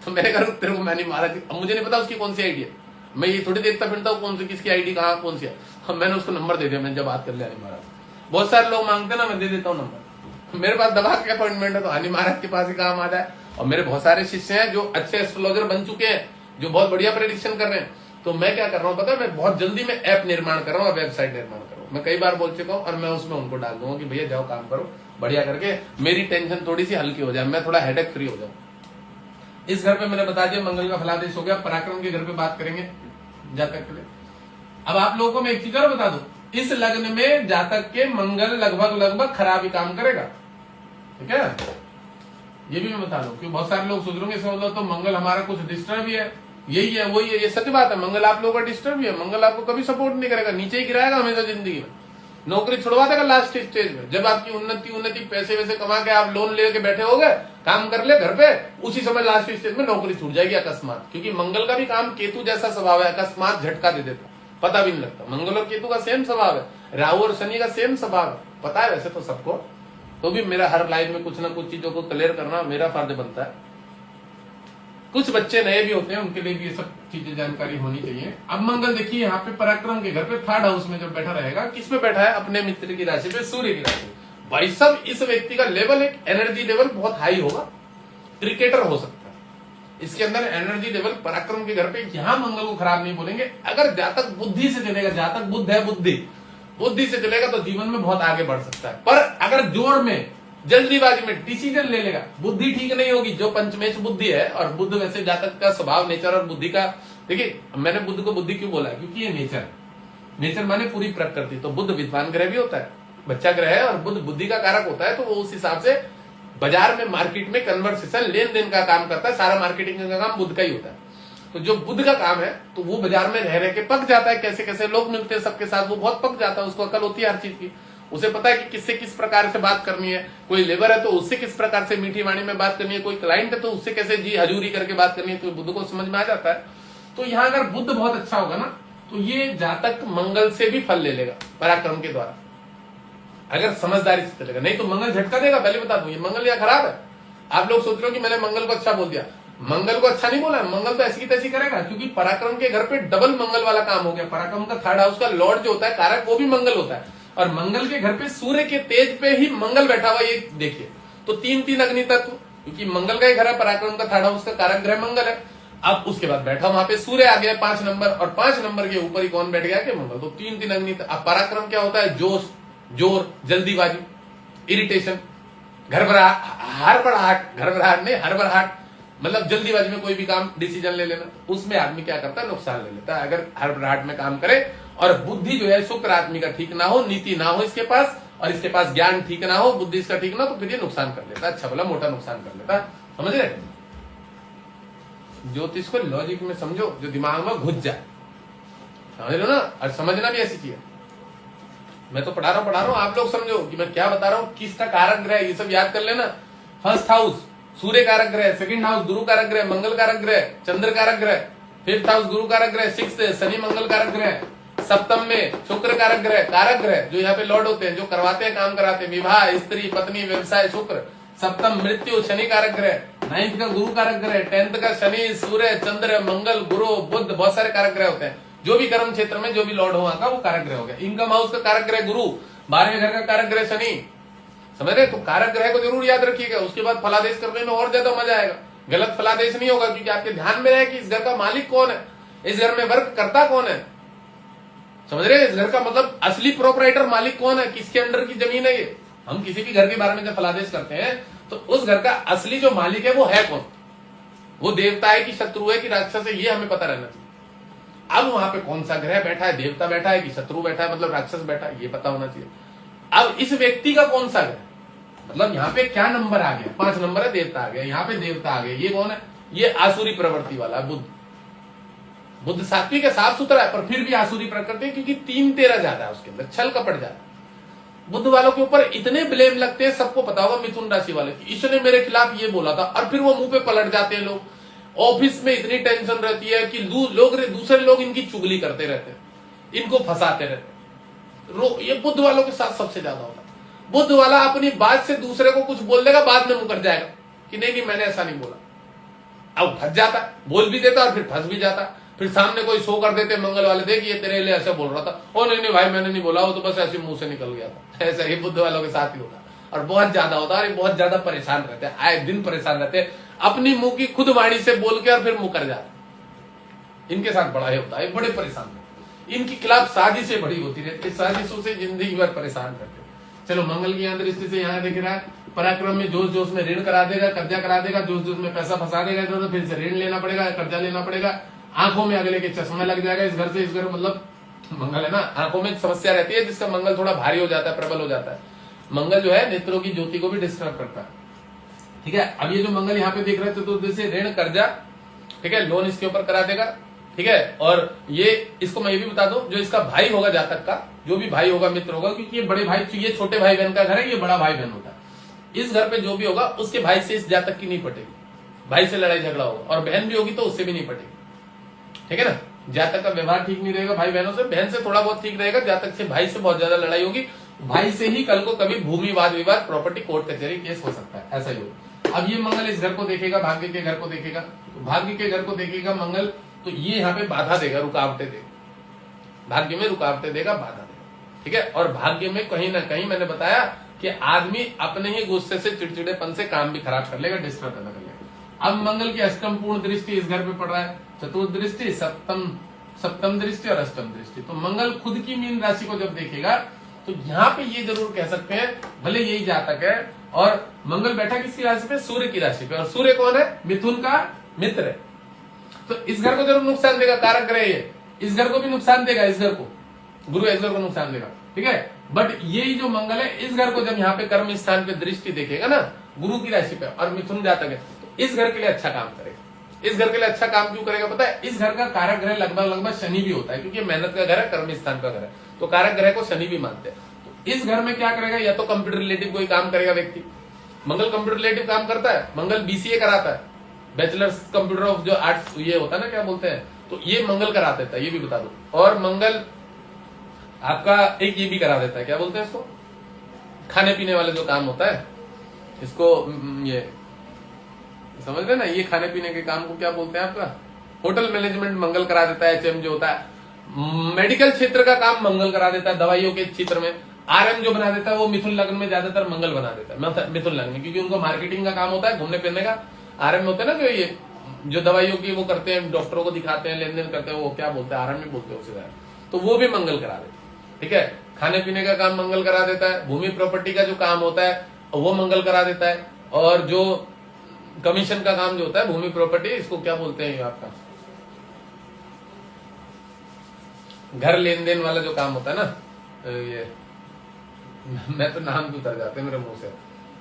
तो मैंने कहा तेरे को हनी महाराज की, अब मुझे नहीं पता उसकी कौन सी आईडी है, मैं ये थोड़ी देखता फिरता हूँ कौन सी किसकी आईडी कहाँ कौन सी है। मैंने उसको नंबर दे दिया, मैंने जब बात कर लिया हनी महाराज। बहुत सारे लोग मांगते ना, मैं दे देता हूँ नंबर, मेरे पास दबा के अपॉइंटमेंट है तो हनी महाराज के पास ही काम आ जाए। और मेरे बहुत सारे शिष्य हैं जो अच्छे एस्ट्रोलॉजर बन चुके हैं, जो बहुत बढ़िया प्रेडिक्शन कर रहे हैं। तो मैं क्या कर रहा हूँ पता है, मैं बहुत जल्दी में ऐप निर्माण कर रहा हूँ, वेबसाइट निर्माण कर रहा हूँ। मैं कई बार बोल चुका हूँ और मैं उसमें उनको डाल दूंगा कि भैया जाओ काम करो बढ़िया करके, मेरी टेंशन थोड़ी सी हल्की हो जाए, मैं थोड़ा हेडेक फ्री हो जाऊं। इस घर पे मैंने बता दिया मंगल का फलादेश हो गया। पराक्रम के घर पे बात करेंगे जातक के लिए। अब आप लोगों को मैं एक चीज और बता दूं, इस लग्न में जातक के मंगल लगभग खराब ही काम करेगा, ठीक है, ये भी मैं बता दूं। क्योंकि बहुत सारे लोग सुधरेंगे समझ लो तो मंगल हमारा कुछ डिस्टर्ब ही है, यही है वही है, ये सच बात है। मंगल आप लोगों का डिस्टर्ब ही है, मंगल आपको कभी सपोर्ट नहीं करेगा, नीचे ही गिराएगा हमेशा जिंदगी में। नौकरी छुड़वा देगा लास्ट स्टेज में, जब आपकी उन्नति पैसे वैसे कमा के आप लोन लेके बैठे हो गए, काम कर ले घर पे, उसी समय लास्ट स्टेज में नौकरी छूट जाएगी अकस्मात। क्योंकि मंगल का भी काम केतु जैसा स्वभाव है, अकस्मात झटका दे देता, पता भी नहीं लगता। मंगल और केतु का सेम स्वभाव है, राहु और शनि का सेम स्वभाव है, पता है वैसे तो सबको। तो भी मेरा हर लाइफ में कुछ ना कुछ चीजों को क्लियर करना मेरा फर्ज बनता है। कुछ बच्चे नए भी होते हैं, उनके लिए भी ये सब चीजें जानकारी होनी चाहिए। अब मंगल देखिए यहाँ पे पराक्रम के घर पे थर्ड हाउस में जब बैठा रहेगा, किस पे बैठा है? अपने मित्र की राशि पे, सूर्य की राशि। भाई साहब इस व्यक्ति का लेवल, एक एनर्जी लेवल बहुत हाई होगा, क्रिकेटर हो सकता है। इसके अंदर एनर्जी लेवल पराक्रम के घर पे, यहां मंगल को खराब नहीं बोलेंगे। अगर जातक बुद्धि से चलेगा, जातक बुद्ध है, बुद्धि से चलेगा तो जीवन में बहुत आगे बढ़ सकता है। पर अगर जोर में, जल्दीबाजी में डिसीजन ले लेगा, बुद्धि ठीक नहीं होगी, जो पंचमेश बुद्धि है। और बुद्ध वैसे जातक का स्वभाव, नेचर और बुद्धि का, देखिए मैंने बुद्ध को बुद्धि क्यों बोला है? क्योंकि ये नेचर माने पूरी प्रकृति। तो बुद्ध विद्वान ग्रह भी होता है, बच्चा ग्रह है, और बुद्ध बुद्धि का कारक होता है। तो वो उस हिसाब से बाजार में, मार्केट में कन्वर्सेशन, लेन देन का काम करता है। सारा मार्केटिंग का काम बुद्ध का ही होता है। तो जो बुद्ध का काम है, तो वो बाजार में रह के पक जाता है। कैसे कैसे लोग मिलते हैं सबके साथ, वो बहुत पक जाता है। उसको अकल होती है हर चीज की। उसे पता है कि किससे किस प्रकार से बात करनी है। कोई लेबर है तो उससे किस प्रकार से मीठी वाणी में बात करनी है, कोई क्लाइंट है तो उससे कैसे जी हजूरी करके बात करनी है। तो बुद्ध को समझ में आ जाता है। तो यहाँ अगर बुद्ध बहुत अच्छा होगा ना, तो ये जातक मंगल से भी फल ले लेगा पराक्रम के द्वारा, अगर समझदारी से चलेगा। नहीं तो मंगल झटका देगा, पहले बता दूं। ये मंगल या खराब है? आप लोग सोच रहे हो कि मैंने मंगल को अच्छा बोल दिया। मंगल को अच्छा नहीं बोला, मंगल तो ऐसी की तैसी करेगा। क्योंकि पराक्रम के घर पे डबल मंगल वाला काम हो गया। पराक्रम का थर्ड हाउस का लॉर्ड जो होता है, कारक, वो भी मंगल होता है। और मंगल के घर पे सूर्य के तेज पे ही मंगल बैठा हुआ, ये देखिए। तो तीन अग्नि तत्व, क्योंकि मंगल का ही घर है, पराक्रम का थर्ड हाउस का कारक ग्रह मंगल है। अब उसके बाद बैठा वहां पे सूर्य आ गया 5 नंबर, और 5 नंबर के ऊपर ही कौन बैठ गया? कि मंगल। तो तीन अग्नि। अब पराक्रम क्या होता है? जोश, जोर, जल्दीबाजी, इरिटेशन, घरबराहट नहीं, हड़बड़ाहट, मतलब जल्दीबाजी में कोई भी काम डिसीजन ले लेना। उसमें आदमी क्या करता है? नुकसान ले लेता है, अगर हड़बड़ाहट में काम करे। और बुद्धि जो है शुक्र आदमी का ठीक ना हो, नीति ना हो इसके पास, और इसके पास ज्ञान ठीक ना हो, बुद्धि इसका ठीक ना हो, तो फिर ये नुकसान कर लेता है। अच्छा भला मोटा नुकसान कर लेता है। समझ रहे? ज्योतिष को लॉजिक में समझो, जो दिमाग में घुस जाए। समझ रहे हो ना? और समझना भी ऐसी चीज है। मैं तो पढ़ा रहा हूं, आप लोग समझो कि मैं क्या बता रहा हूं। किसका कारक ग्रह, ये सब याद कर लेना। फर्स्ट हाउस सूर्य कारक ग्रह, सेकंड हाउस गुरु कारक ग्रह, मंगल कारक ग्रह, चंद्र कारक ग्रह, फिफ्थ हाउस गुरु कारक ग्रह, सिक्स्थ शनि मंगल कारक ग्रह, सप्तम में शुक्र कारक ग्रह जो यहाँ पे लॉर्ड होते हैं, जो करवाते हैं, काम कराते हैं, विवाह, स्त्री, पत्नी, व्यवसाय, शुक्र। सप्तम मृत्यु शनि कारक ग्रह, 9th का गुरु कारक ग्रह, 10th का शनि, सूर्य, चंद्र, मंगल, गुरु, बुध, बहुत सारे कारक ग्रह होते हैं। जो भी कर्म क्षेत्र में जो भी लॉर्ड हो वहां का वो कारक ग्रह हो गया। इनकम हाउस का कारक ग्रह गुरु, 12वें घर का कारक ग्रह शनि। समझ रहे? तो कारक ग्रह को जरूर याद रखिएगा। उसके बाद फलादेश करने में और ज्यादा मजा आएगा। गलत फलादेश नहीं होगा, क्योंकि आपके ध्यान में रहे कि इस घर का मालिक कौन है, इस घर में वर्क करता कौन है। समझ रहे? इस घर का मतलब असली प्रोपराइटर मालिक कौन है, किसके अंडर की जमीन है ये। हम किसी भी घर के बारे में जब फलादेश करते हैं तो उस घर का असली जो मालिक है वो है कौन, वो देवता है कि शत्रु है कि राक्षस है, ये हमें पता रहना चाहिए। अब वहां पे कौन सा ग्रह बैठा है, देवता बैठा है कि शत्रु बैठा है, मतलब राक्षस बैठा है, ये पता होना चाहिए। अब इस व्यक्ति का कौन सा ग्रह, मतलब यहाँ पे क्या नंबर आ गया? 5 नंबर है, देवता आ गया, यहाँ पे देवता आ गया। ये कौन है? ये आसुरी प्रवृत्ति वाला बुद्ध। बुद्ध सात्विक है, साफ सुथरा है, पर फिर भी आसुरी प्रकृति, क्योंकि 3-13 ज्यादा है उसके अंदर, छल कपट ज्यादा। बुद्ध वालों के ऊपर इतने ब्लेम लगते हैं, सबको पता होगा मिथुन राशि वाले की, इसने मेरे खिलाफ ये बोला था, और फिर वो मुंह पे पलट जाते हैं लोग। ऑफिस में इतनी टेंशन रहती है कि दूसरे लोग इनकी चुगली करते रहते हैं, इनको फंसाते रहते हैं। ये बुद्ध वालों के साथ सबसे ज्यादा होता है। बुद्ध वाला अपनी बात से दूसरे को कुछ बोल देगा, बाद में मुकर जाएगा कि नहीं मैंने ऐसा नहीं बोला। अब फंस जाता, बोल भी देता और फिर फंस भी जाता। फिर सामने कोई शो कर देते मंगल वाले, देखिए तेरे लिए ऐसा बोल रहा था, ओ नहीं भाई मैंने नहीं बोला, वो तो बस ऐसे मुंह से निकल गया था। ऐसा ही बुद्ध वालों के साथ ही होता, और बहुत ज्यादा होता है। बहुत ज्यादा परेशान रहते हैं, आए दिन परेशान रहते हैं, अपनी मुंह की खुद वाणी से बोल के और फिर मुकर जाते। इनके साथ बड़ा ही होता है, बड़े परेशान रहते। इनके खिलाफ साजिशें बड़ी होती रहती है, साजिशों से जिंदगी भर परेशान रहते। चलो मंगल की यहाँ दृष्टि से यहाँ देख रहा है, पराक्रम में जोश जोश में ऋण करा देगा, कर्जा करा देगा, जोश जोश में पैसा फंसा देगा, तो फिर से ऋण लेना पड़ेगा, कर्जा लेना पड़ेगा। आंखों में अगले के चश्मा लग जाएगा, इस घर से इस घर, मतलब मंगल है ना, आंखों में समस्या रहती है, जिसका मंगल थोड़ा भारी हो जाता है, प्रबल हो जाता है। मंगल जो है नेत्रों की ज्योति को भी डिस्टर्ब करता है। ठीक है, अब ये जो मंगल यहाँ पे देख रहे थे, तो जैसे ऋण, कर्जा, ठीक है, लोन इसके ऊपर करा देगा, ठीक है। और ये इसको मैं ये भी बता दूं, जो इसका भाई होगा जातक का, जो भी भाई होगा मित्र होगा, क्योंकि ये बड़े भाई, ये छोटे भाई बहन का घर है, ये बड़ा भाई बहन होता है। इस घर पे जो भी होगा उसके भाई से इस जातक की नहीं पटेगी, भाई से लड़ाई झगड़ा होगा, और बहन भी होगी तो उससे भी नहीं पटेगी, ठीक है ना। जातक का व्यवहार ठीक नहीं रहेगा भाई बहनों से, बहन से थोड़ा बहुत ठीक रहेगा, जातक से भाई से बहुत ज्यादा लड़ाई होगी, भाई से ही कल को कभी भूमि वाद विवाद, प्रॉपर्टी, कोर्ट कचहरी केस हो सकता है, ऐसा ही होगा। अब ये मंगल इस घर को देखेगा, भाग्य के घर को देखेगा, तो भाग्य के घर को देखेगा मंगल, तो ये यहाँ पे बाधा देगा, रुकावटें देगा, भाग्य में रुकावटें देगा, बाधा देगा, ठीक है। और भाग्य में कहीं ना कहीं मैंने बताया कि आदमी अपने ही गुस्से से, चिड़चिड़ेपन से काम भी खराब कर लेगा, डिस्टर्ब पैदा कर लेगा। अब मंगल की अष्टम पूर्ण दृष्टि इस घर पे पड़ रहा है, चतुर्थ दृष्टि, सप्तम दृष्टि और अष्टम दृष्टि। तो मंगल खुद की मीन राशि को जब देखेगा तो यहाँ पे ये जरूर कह सकते हैं, भले यही जातक है और मंगल बैठा किसकी राशि पे, सूर्य की राशि पे, और सूर्य कौन है, मिथुन का मित्र है, तो इस घर को जरूर नुकसान देगा, कारक ग्रह ये, इस घर को भी नुकसान देगा, इस घर को गुरु इस घर को नुकसान देगा, ठीक है। बट यही जो मंगल है, इस घर को जब यहाँ पे कर्म स्थान पे दृष्टि देखेगा ना गुरु की राशि पे, और मिथुन जातक है, तो इस घर के लिए अच्छा काम करेगा। इस घर के लिए अच्छा काम क्यों करेगा पता है, इस घर का कारक ग्रह लगभग शनि भी होता है, क्योंकि मेहनत का घर है, कर्म स्थान का घर है, तो कारक ग्रह को शनि भी मानते हैं। तो इस घर में क्या करेगा, या तो कंप्यूटर रिलेटिव कोई काम करेगा व्यक्ति, मंगल कंप्यूटर रिलेटिव काम करता है, मंगल बीसीए कराता है, बैचलर्स कंप्यूटर ऑफ जो आर्ट्स ये होता है ना, क्या बोलते हैं, तो ये मंगल करा देता है, ये भी बता दो। और मंगल आपका एक ये भी करा देता है, क्या बोलते हैं इसको, खाने पीने वाले जो काम होता है, इसको ये समझ रहे ना, ये खाने पीने के काम को क्या बोलते हैं आपका, होटल मैनेजमेंट मंगल करा देता है। एचएम जो होता है, मेडिकल क्षेत्र का काम मंगल करा देता है, दवाइयों के क्षेत्र में। आरएम जो बना देता है वो मिथुन लग्न में ज्यादातर मंगल बना देता है, मिथुन लग्न में, क्योंकि उनको मार्केटिंग का काम होता है, घूमने फिरने का। आरएम होते हैं ना जो ये जो दवाइयों की वो करते हैं, डॉक्टरों को दिखाते हैं, लेन देन करते हैं, वो क्या बोलते हैं, आरएम में बोलते हैं उसे, तो वो भी मंगल करा देते हैं, ठीक है। खाने पीने का काम मंगल करा देता है, भूमि प्रॉपर्टी का जो काम होता है वो मंगल करा देता है, और जो कमीशन का काम जो होता है भूमि प्रॉपर्टी, इसको क्या बोलते हैं आपका, घर लेन देन वाला जो काम होता है ना, ये मैं तो नाम भी उतर जाते हैं मेरे मुंह से,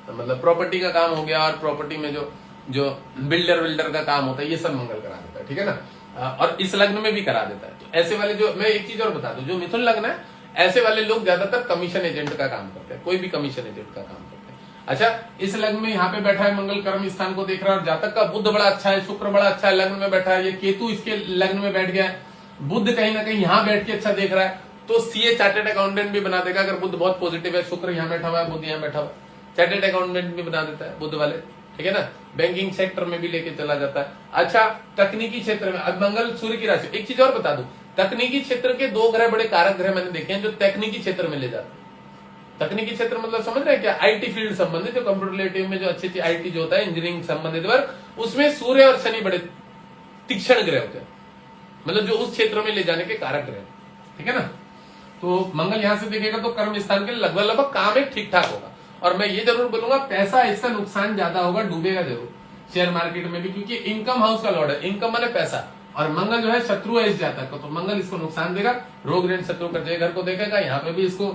तो मतलब प्रॉपर्टी का काम हो गया, और प्रॉपर्टी में जो बिल्डर का काम होता है, ये सब मंगल करा देता है, ठीक है ना। और इस लग्न में भी करा देता है। तो ऐसे वाले जो, मैं एक चीज और बता दूं, जो मिथुन लग्न है, ऐसे वाले लोग ज्यादातर कमीशन एजेंट का काम करते हैं, कोई भी कमीशन एजेंट का काम करते हैं। अच्छा, इस लग्न में यहाँ पे बैठा है मंगल, कर्म स्थान को देख रहा है, और जातक का बुध बड़ा अच्छा है, शुक्र बड़ा अच्छा है, लग्न में बैठा है, ये केतु इसके लग्न में बैठ गया है, बुध कहीं ना कहीं यहाँ बैठ के अच्छा देख रहा है, तो सीए चार्टेड अकाउंटेंट भी बना देगा, अगर बुध बहुत पॉजिटिव है, शुक्र यहाँ बैठा हुआ है, बुध यहाँ बैठा हुआ है, चार्टेड अकाउंटेंट भी बना देता है बुध वाले, ठीक है ना। बैंकिंग सेक्टर में भी लेके चला जाता है। अच्छा, तकनीकी क्षेत्र में, अब मंगल सूर्य की राशि, एक चीज और बता दूं, तकनीकी क्षेत्र के दो ग्रह बड़े कारक ग्रह मैंने देखे हैं जो तकनीकी क्षेत्र में ले जाते हैं। तकनीकी क्षेत्र मतलब समझ रहे हैं क्या, आईटी फील्ड संबंधित, जो कंप्यूटर रिलेटिव में जो अच्छी आईटी जो होता है, इंजीनियरिंग संबंधित वर्क, उसमें सूर्य और शनि बड़े तीक्ष्ण ग्रह होते हैं, मतलब जो उस क्षेत्र में ले जाने के कारक ग्रह, ठीक है ना। तो मंगल यहां से देखेगा तो कर्म स्थान के लगभग काम एक ठीक ठाक होगा। और मैं ये जरूर बोलूंगा, पैसा इसका नुकसान ज्यादा होगा, डूबेगा जरूर शेयर मार्केट में भी, क्योंकि इनकम हाउस का लॉर्ड है, इनकम माने पैसा, और मंगल जो है शत्रु है इस जातक को, तो मंगल इसको नुकसान देगा, रोग ऋण शत्रु कर्जे घर को देखेगा, यहाँ पे भी इसको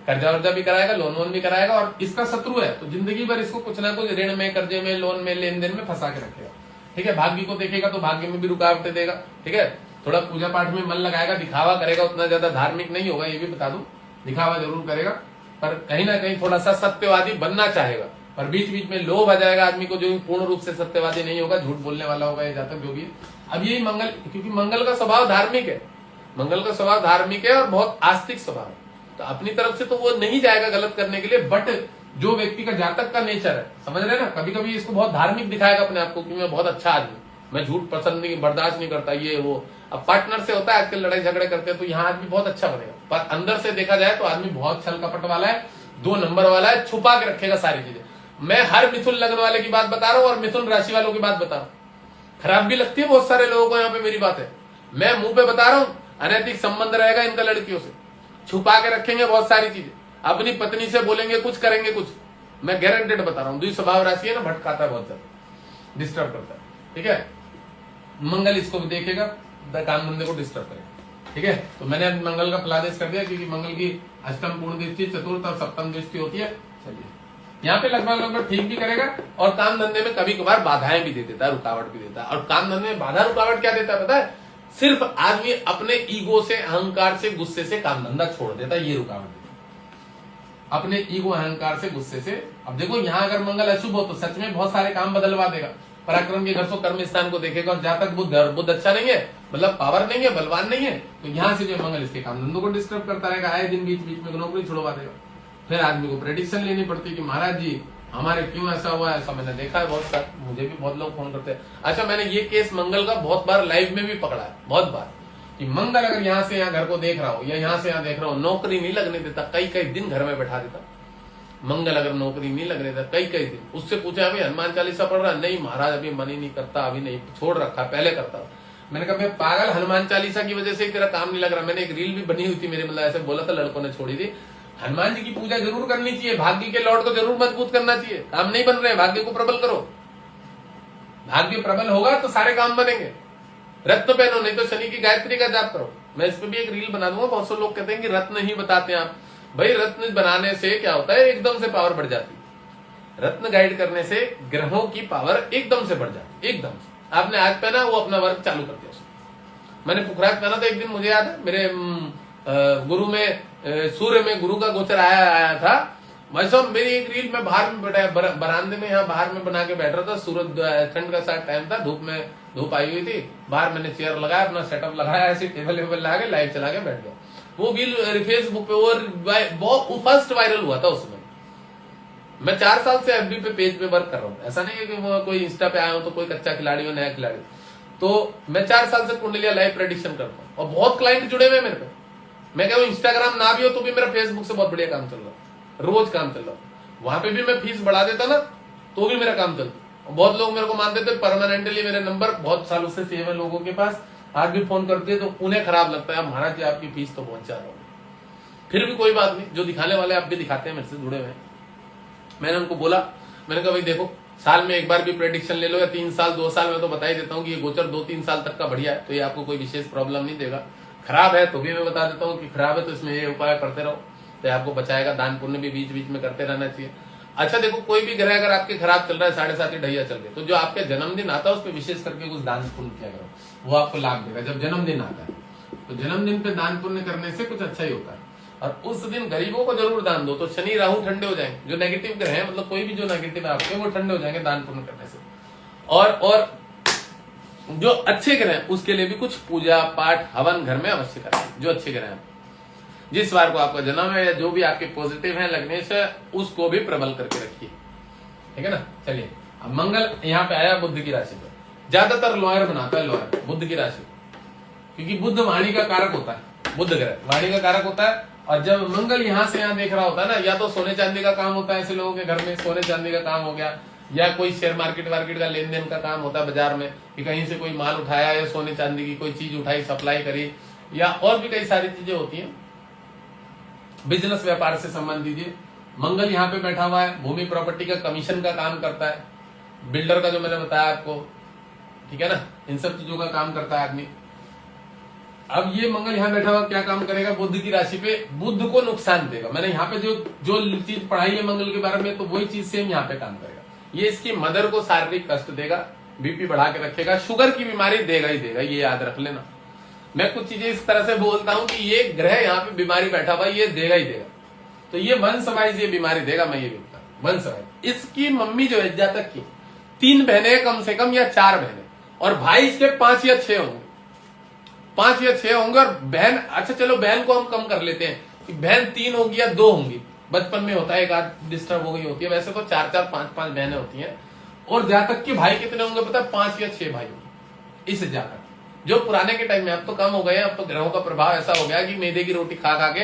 कर्जा वर्जा भी कराएगा, लोन वोन भी कराएगा, और इसका शत्रु है तो जिंदगी भर इसको कुछ ना कुछ ऋण में, कर्जे में, लोन में, लेन देन में फंसा के रखेगा, ठीक है। भाग्य को देखेगा तो भाग्य में भी रुकावटें देगा, ठीक है। थोड़ा पूजा पाठ में मन लगाएगा, दिखावा करेगा, उतना ज्यादा धार्मिक नहीं होगा, ये भी बता दूं, दिखावा जरूर करेगा, पर कहीं ना कहीं थोड़ा सा सत्यवादी बनना चाहेगा, पर बीच बीच में लोभ आ जाएगा आदमी को, जो पूर्ण रूप से सत्यवादी नहीं होगा, झूठ बोलने वाला होगा ये जातक जो भी। अब यही मंगल, क्योंकि मंगल का स्वभाव धार्मिक है, मंगल का स्वभाव धार्मिक है और बहुत आस्तिक स्वभाव है, तो अपनी तरफ से तो वो नहीं जाएगा गलत करने के लिए, बट जो व्यक्ति का जातक का नेचर है, समझ रहे ना, कभी कभी इसको बहुत धार्मिक दिखाएगा अपने आप को, कि मैं बहुत अच्छा आदमी, मैं झूठ पसंद नहीं, बर्दाश्त नहीं करता, ये वो। अब पार्टनर से होता है आजकल, लड़ाई झगड़े करते हैं, तो यहाँ आदमी बहुत अच्छा बनेगा, पर अंदर से देखा जाए तो आदमी बहुत छल कपट वाला है, 2 नंबर वाला है, छुपा के रखेगा सारी चीजें। मैं हर मिथुन लग्न वाले की बात बता रहा हूँ और मिथुन राशि वालों की बात बता रहा हूँ, खराब भी लगती है बहुत सारे लोगों को यहाँ पे मेरी बात है, मैं मुंह पे बता रहा हूँ, अनैतिक संबंध रहेगा इनका लड़कियों से, छुपा के रखेंगे बहुत सारी चीजें, अपनी पत्नी से बोलेंगे कुछ, करेंगे कुछ, मैं गारंटेड बता रहा हूँ। दूसरी स्वभाव राशि है ना, भटकाता है बहुत ज्यादा, डिस्टर्ब करता है, ठीक है। मंगल इसको भी देखेगा, काम धंधे को डिस्टर्ब करेगा, ठीक है। तो मैंने मंगल का फलादेश कर दिया, क्योंकि मंगल की अष्टम पूर्ण दृष्टि, चतुर्थ और सप्तम दृष्टि होती है। चलिए, यहाँ पे लगभग ठीक भी करेगा, और काम धंधे में कभी कभार बाधाएं भी दे देता है, रुकावट भी देता है। और काम धंधे में बाधा रुकावट क्या देता है पता है, सिर्फ आदमी अपने ईगो से, अहंकार से, गुस्से से काम धंधा छोड़ देता है, ये रुकावट है अपने ईगो, अहंकार से, गुस्से से। अब देखो यहां अगर मंगल अशुभ हो तो सच में बहुत सारे काम बदलवा देगा। पराक्रम के घर से कर्म स्थान को देखेगा, और जहां तक बुद्ध अच्छा नहीं है, मतलब पावर नहीं है, बलवान नहीं है, तो यहां से जो मंगल इसके काम धंधों को डिस्टर्ब करता रहेगा, आए दिन बीच बीच में नौकरी छुड़वा देगा। फिर आदमी को प्रेडिक्शन लेनी पड़ती है कि महाराज जी हमारे क्यों ऐसा हुआ, ऐसा मैंने देखा है बहुत सार, मुझे भी बहुत लोग फोन करते हैं। अच्छा, मैंने ये केस मंगल का बहुत बार लाइव में भी पकड़ा है, बहुत बार, कि मंगल अगर यहाँ से यहाँ घर को देख रहा हो या यहाँ से यहाँ देख रहा हो, नौकरी नहीं लगने देता, कई कई दिन घर में बैठा देता। मंगल अगर नौकरी नहीं लगने देता कई कई दिन। उससे पूछा अभी हनुमान चालीसा पढ़ रहा, नहीं महाराज अभी मन ही नहीं करता, अभी नहीं, छोड़ रखा, पहले करता। मैंने कहा मैं पागल, हनुमान चालीसा की वजह से तेरा काम नहीं लग रहा। मैंने एक रील भी बनी हुई थी मेरे, मतलब ऐसे बोला था, लड़कों ने छोड़ी थी। हनुमान जी की पूजा जरूर करनी चाहिए, भाग्य के लॉर्ड को जरूर मजबूत करना चाहिए। काम नहीं बन रहे, भाग्य को प्रबल करो, भाग्य प्रबल होगा तो सारे काम बनेंगे। रत्न पहनो, नहीं तो शनि की गायत्री का जाप करो। मैं इस पे भी एक रील बना दूंगा। बहुत से लोग कहते हैं कि रत्न ही बताते हैं आप, भाई रत्न बनाने से क्या होता है, एकदम से पावर बढ़ जाती है। रत्न गाइड करने से ग्रहों की पावर एकदम से बढ़ जाती है, एकदम से। आपने आज पहना, वो अपना वर्क चालू कर दिया। मैंने पुखराज पहना था एक दिन, मुझे याद है, मेरे गुरु में सूर्य में गुरु का गोचर आया था। वैसे मेरी एक रील में बाहर में बैठा, बरामदे में, यहाँ बाहर में बना के बैठ रहा था। सूरज ठंड का साथ टाइम था, धूप आई हुई थी। बाहर मैंने चेयर लगाया, अपना सेटअप लगाया, ऐसे टेबल वेबल लगा के लाइव चला के बैठ गया। वो रील फेसबुक पे वो फर्स्ट वायरल हुआ था उसमें। मैं 4 साल से एफबी पे पेज पे वर्क कर रहा हूँ। ऐसा नहीं है कि वो कोई इंस्टा पे आया हूं तो कोई कच्चा खिलाड़ी हो, नया खिलाड़ी। तो मैं 4 साल से कुंडलिया लाइव प्रेडिक्शन करता हूँ, और बहुत क्लाइंट जुड़े हुए मेरे पे। मैं कहूँ इंस्टाग्राम ना भी हो तो भी मेरा फेसबुक से बहुत बढ़िया काम चल रहा है, रोज काम चल रहा है। वहां पे भी मैं फीस बढ़ा देता ना तो भी मेरा काम चलता। बहुत लोग मेरे को मानते थे परमानेंटली, मेरे नंबर बहुत सालों से सेव है लोगों के पास, आज भी फोन करते हैं तो उन्हें खराब लगता है, महाराज जी आपकी फीस तो बहुत ज्यादा हो। फिर भी कोई बात नहीं, जो दिखाने वाले आप भी दिखाते हैं, मेरे से जुड़े हुए हैं। मैंने उनको बोला, मैंने कहा भाई देखो, साल में एक बार भी प्रेडिक्शन ले लो, या 3 साल 2 साल में तो बता ही देता हूँ कि ये गोचर 2-3 साल तक का बढ़िया है, तो ये आपको कोई विशेष प्रॉब्लम नहीं देगा। खराब है तो भी मैं बता देता हूँ कि खराब है तो इसमें ये उपाय करते रहो, तो आपको बचाएगा। दान पुण्य भी बीच बीच में करते रहना चाहिए। अच्छा देखो, कोई भी ग्रह अगर आपके खराब चल रहा है, 7.5 ढैया चल रहे, तो जो आपके जन्मदिन आता है उस पर विशेष करके कुछ दान पुण्य किया करो, वो आपको लाभ देगा। जब जन्मदिन आता है तो जन्मदिन पे दान पुण्य करने से कुछ अच्छा ही होता है। और उस दिन गरीबों को जरूर दान दो, तो शनि राहु ठंडे हो जाएंगे। जो नेगेटिव ग्रह है, मतलब कोई भी जो नेगेटिव है आपके, वो ठंडे हो जाएंगे दान पुण्य करने से। और जो अच्छे ग्रह हैं उसके लिए भी कुछ पूजा पाठ हवन घर में अवश्य करें। जो अच्छे ग्रह हैं, जिस बार को आपका जन्म है या जो भी आपके पॉजिटिव है लग्नेश है, उसको भी प्रबल करके रखिए, ठीक है ना। चलिए, अब मंगल यहाँ पे आया बुद्ध की राशि पर। ज्यादातर लॉयर बनाता है, लॉयर बुद्ध की राशि, क्योंकि बुद्ध वाणी का कारक होता है, बुद्ध ग्रह वाणी का कारक होता है। और जब मंगल यहाँ से यहाँ देख रहा होता है ना, या तो सोने चांदी का काम होता है ऐसे लोगों के घर में, सोने चांदी का काम हो गया, या कोई शेयर मार्केट वार्केट का लेन देन का काम होता है बाजार में, कि कहीं से कोई माल उठाया या सोने चांदी की कोई चीज उठाई, सप्लाई करी, या और भी कई सारी चीजें होती हैं बिजनेस व्यापार से संबंधित। मंगल यहाँ पे बैठा हुआ है, भूमि प्रॉपर्टी का कमीशन का काम करता है, बिल्डर का जो मैंने बताया आपको, ठीक है ना, इन सब चीजों का काम करता है आदमी। अब ये मंगल यहाँ बैठा हुआ क्या काम करेगा, बुद्ध की राशि पे, बुद्ध को नुकसान देगा। मैंने यहाँ पे जो चीज पढ़ाई है मंगल के बारे में, तो वही चीज सेम यहाँ पे काम करेगा। ये इसकी मदर को शारीरिक कष्ट देगा, बीपी बढ़ा के रखेगा, शुगर की बीमारी देगा ही देगा, ये याद रख लेना। मैं कुछ चीजें इस तरह से बोलता हूं कि ये ग्रह यहाँ पे बीमारी बैठा हुआ, ये देगा ही देगा, तो ये वंशवाइज ये बीमारी देगा, मैं ये भी बता रहा हूं, वंशवाइज। इसकी मम्मी जो है जातक की 3 बहनें कम से कम, या 4 बहनें, और भाई इसके 5 या 6 होंगे, 5 या 6 होंगे। और बहन, अच्छा चलो बहन को हम कम कर लेते हैं कि बहन 3 होगी या 2 होंगी, बचपन में होता है, एक आध डिस्टर्ब हो गई होती है, वैसे तो 4-4 5-5 बहनें होती हैं। और जातक के भाई कितने होंगे पता है, 5 या 6 भाई होंगे इस जातक। जो पुराने के टाइम में, अब तो कम हो गए हैं, अब तो ग्रहों का प्रभाव ऐसा हो गया कि मैदे की रोटी खा खा के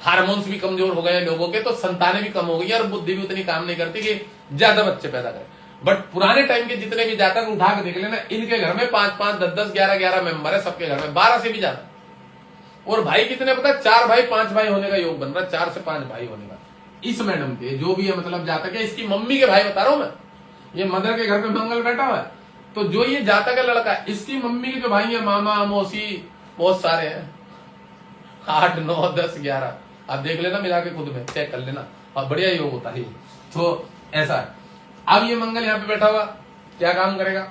हार्मोन्स भी कमजोर हो गए हैं लोगों के, तो संतानें भी कम हो गई और बुद्धि भी उतनी काम नहीं करती कि ज्यादा बच्चे पैदा करें। बट पुराने टाइम के जितने भी जातक उठा के देख लेना, इनके घर में 5-5, 10-10, 11-11 मेंबर है, सबके घर में 12 से भी ज्यादा। और भाई कितने पता है, 4 भाई 5 भाई होने का योग बन रहा है, 4 से 5 भाई होने का। इस मैडम के जो भी है, मतलब जातक है, इसकी मम्मी के भाई बता रहा हूं मैं, ये मदर के घर पे मंगल बैठा हुआ है, तो जो ये जातक है लड़का, इसकी मम्मी के जो भाई है, मामा मौसी बहुत सारे हैं, 8, 9, 10, 11, आप देख लेना, मिला के खुद में चेक कर लेना, और बढ़िया योग होता है। तो ऐसा है। अब ये मंगल यहाँ पे बैठा हुआ क्या काम करेगा,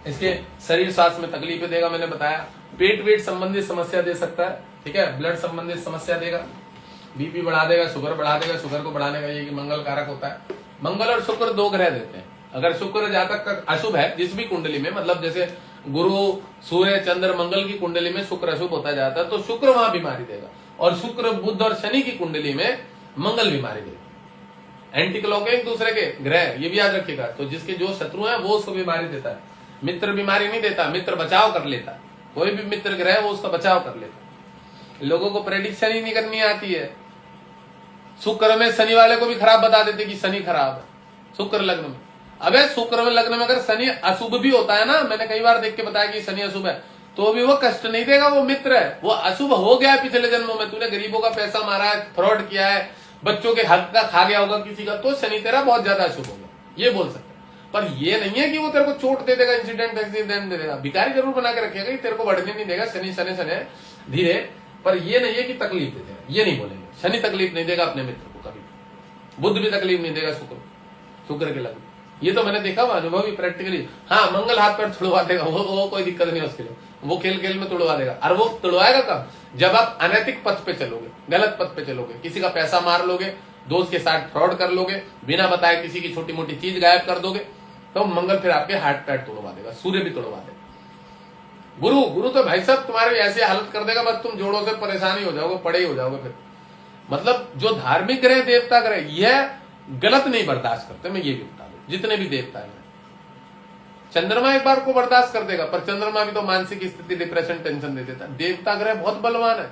इसके शरीर स्वास्थ्य में तकलीफें देगा, मैंने बताया। पेट वेट संबंधित समस्या दे सकता है, ठीक है। ब्लड संबंधित समस्या देगा, बीपी बढ़ा देगा, शुगर बढ़ा देगा। शुगर को बढ़ाने का ये कि मंगल कारक होता है। मंगल और शुक्र दो ग्रह देते हैं। अगर शुक्र जातक का अशुभ है जिस भी कुंडली में, मतलब जैसे गुरु सूर्य चंद्र मंगल की कुंडली में शुक्र अशुभ होता जाता है, तो शुक्र वहां बीमारी देगा। और शुक्र बुध और शनि की कुंडली में मंगल बीमारी देगा। एंटी क्लॉक एक दूसरे के ग्रह, ये भी याद रखिएगा। तो जिसके जो शत्रु है वो उसको बीमारी देता है, मित्र बीमारी नहीं देता, मित्र बचाव कर लेता है। कोई भी मित्र ग्रह वो उसका बचाव कर लेता है। लोगों को प्रेडिक्शन ही नहीं करनी आती है। शुक्र में शनि वाले को भी खराब बता देते कि शनि खराब है शुक्र लग्न में। अबे शुक्र में लग्न में अगर शनि अशुभ भी होता है ना, मैंने कई बार देख के बताया कि शनि अशुभ है, तो भी वो कष्ट नहीं देगा। वो मित्र है, वो अशुभ हो गया है पिछले जन्मों में, तूने गरीबों का पैसा मारा है, फ्रॉड किया है, बच्चों के हक का खा गया होगा किसी का, तो शनि तेरा बहुत ज्यादा अशुभ होगा, ये बोल सकते हैं। पर ये नहीं है कि वो तेरे को चोट दे देगा, इंसिडेंट एक्सीडेंट दे देगा। भिखारी जरूर बना के रखेगा कि तेरे को बढ़ने नहीं देगा, शनि शनि शनि धीरे, पर ये नहीं है कि तकलीफ दे देगा, ये नहीं बोलेंगे। शनि तकलीफ नहीं देगा अपने मित्र को कभी, बुध भी तकलीफ नहीं देगा शुक्र के लग्न। ये तो मैंने देखा हुआ, अनुभवी, प्रैक्टिकली। हाँ, मंगल हाथ पैर तुड़वा देगा, वो कोई दिक्कत नहीं है उसके लिए, वो खेल खेल में तुड़वा देगा। और वो तुड़वाएगा कब? जब आप अनैतिक पथ पे चलोगे, गलत पथ पे चलोगे, किसी का पैसा मार लोगे, दोस्त के साथ फ्रॉड कर लोगे, बिना बताए किसी की छोटी मोटी चीज गायब कर दोगे, तो मंगल फिर आपके हाथ पैर तोड़वा देगा, सूर्य भी तोड़वा देगा। गुरु तो भाई साहब तुम्हारी ऐसी हालत कर देगा, बस तुम जोड़ों से परेशान ही हो जाओगे, पड़े ही हो जाओगे फिर। मतलब जो धार्मिक ग्रह, देवता ग्रह, यह गलत नहीं बर्दाश्त करते, मैं ये भी बता दूं, जितने भी देवता है। चंद्रमा एक बार को बर्दाश्त कर देगा, पर चंद्रमा भी तो मानसिक स्थिति, डिप्रेशन, टेंशन दे देता है। देवता ग्रह बहुत बलवान है,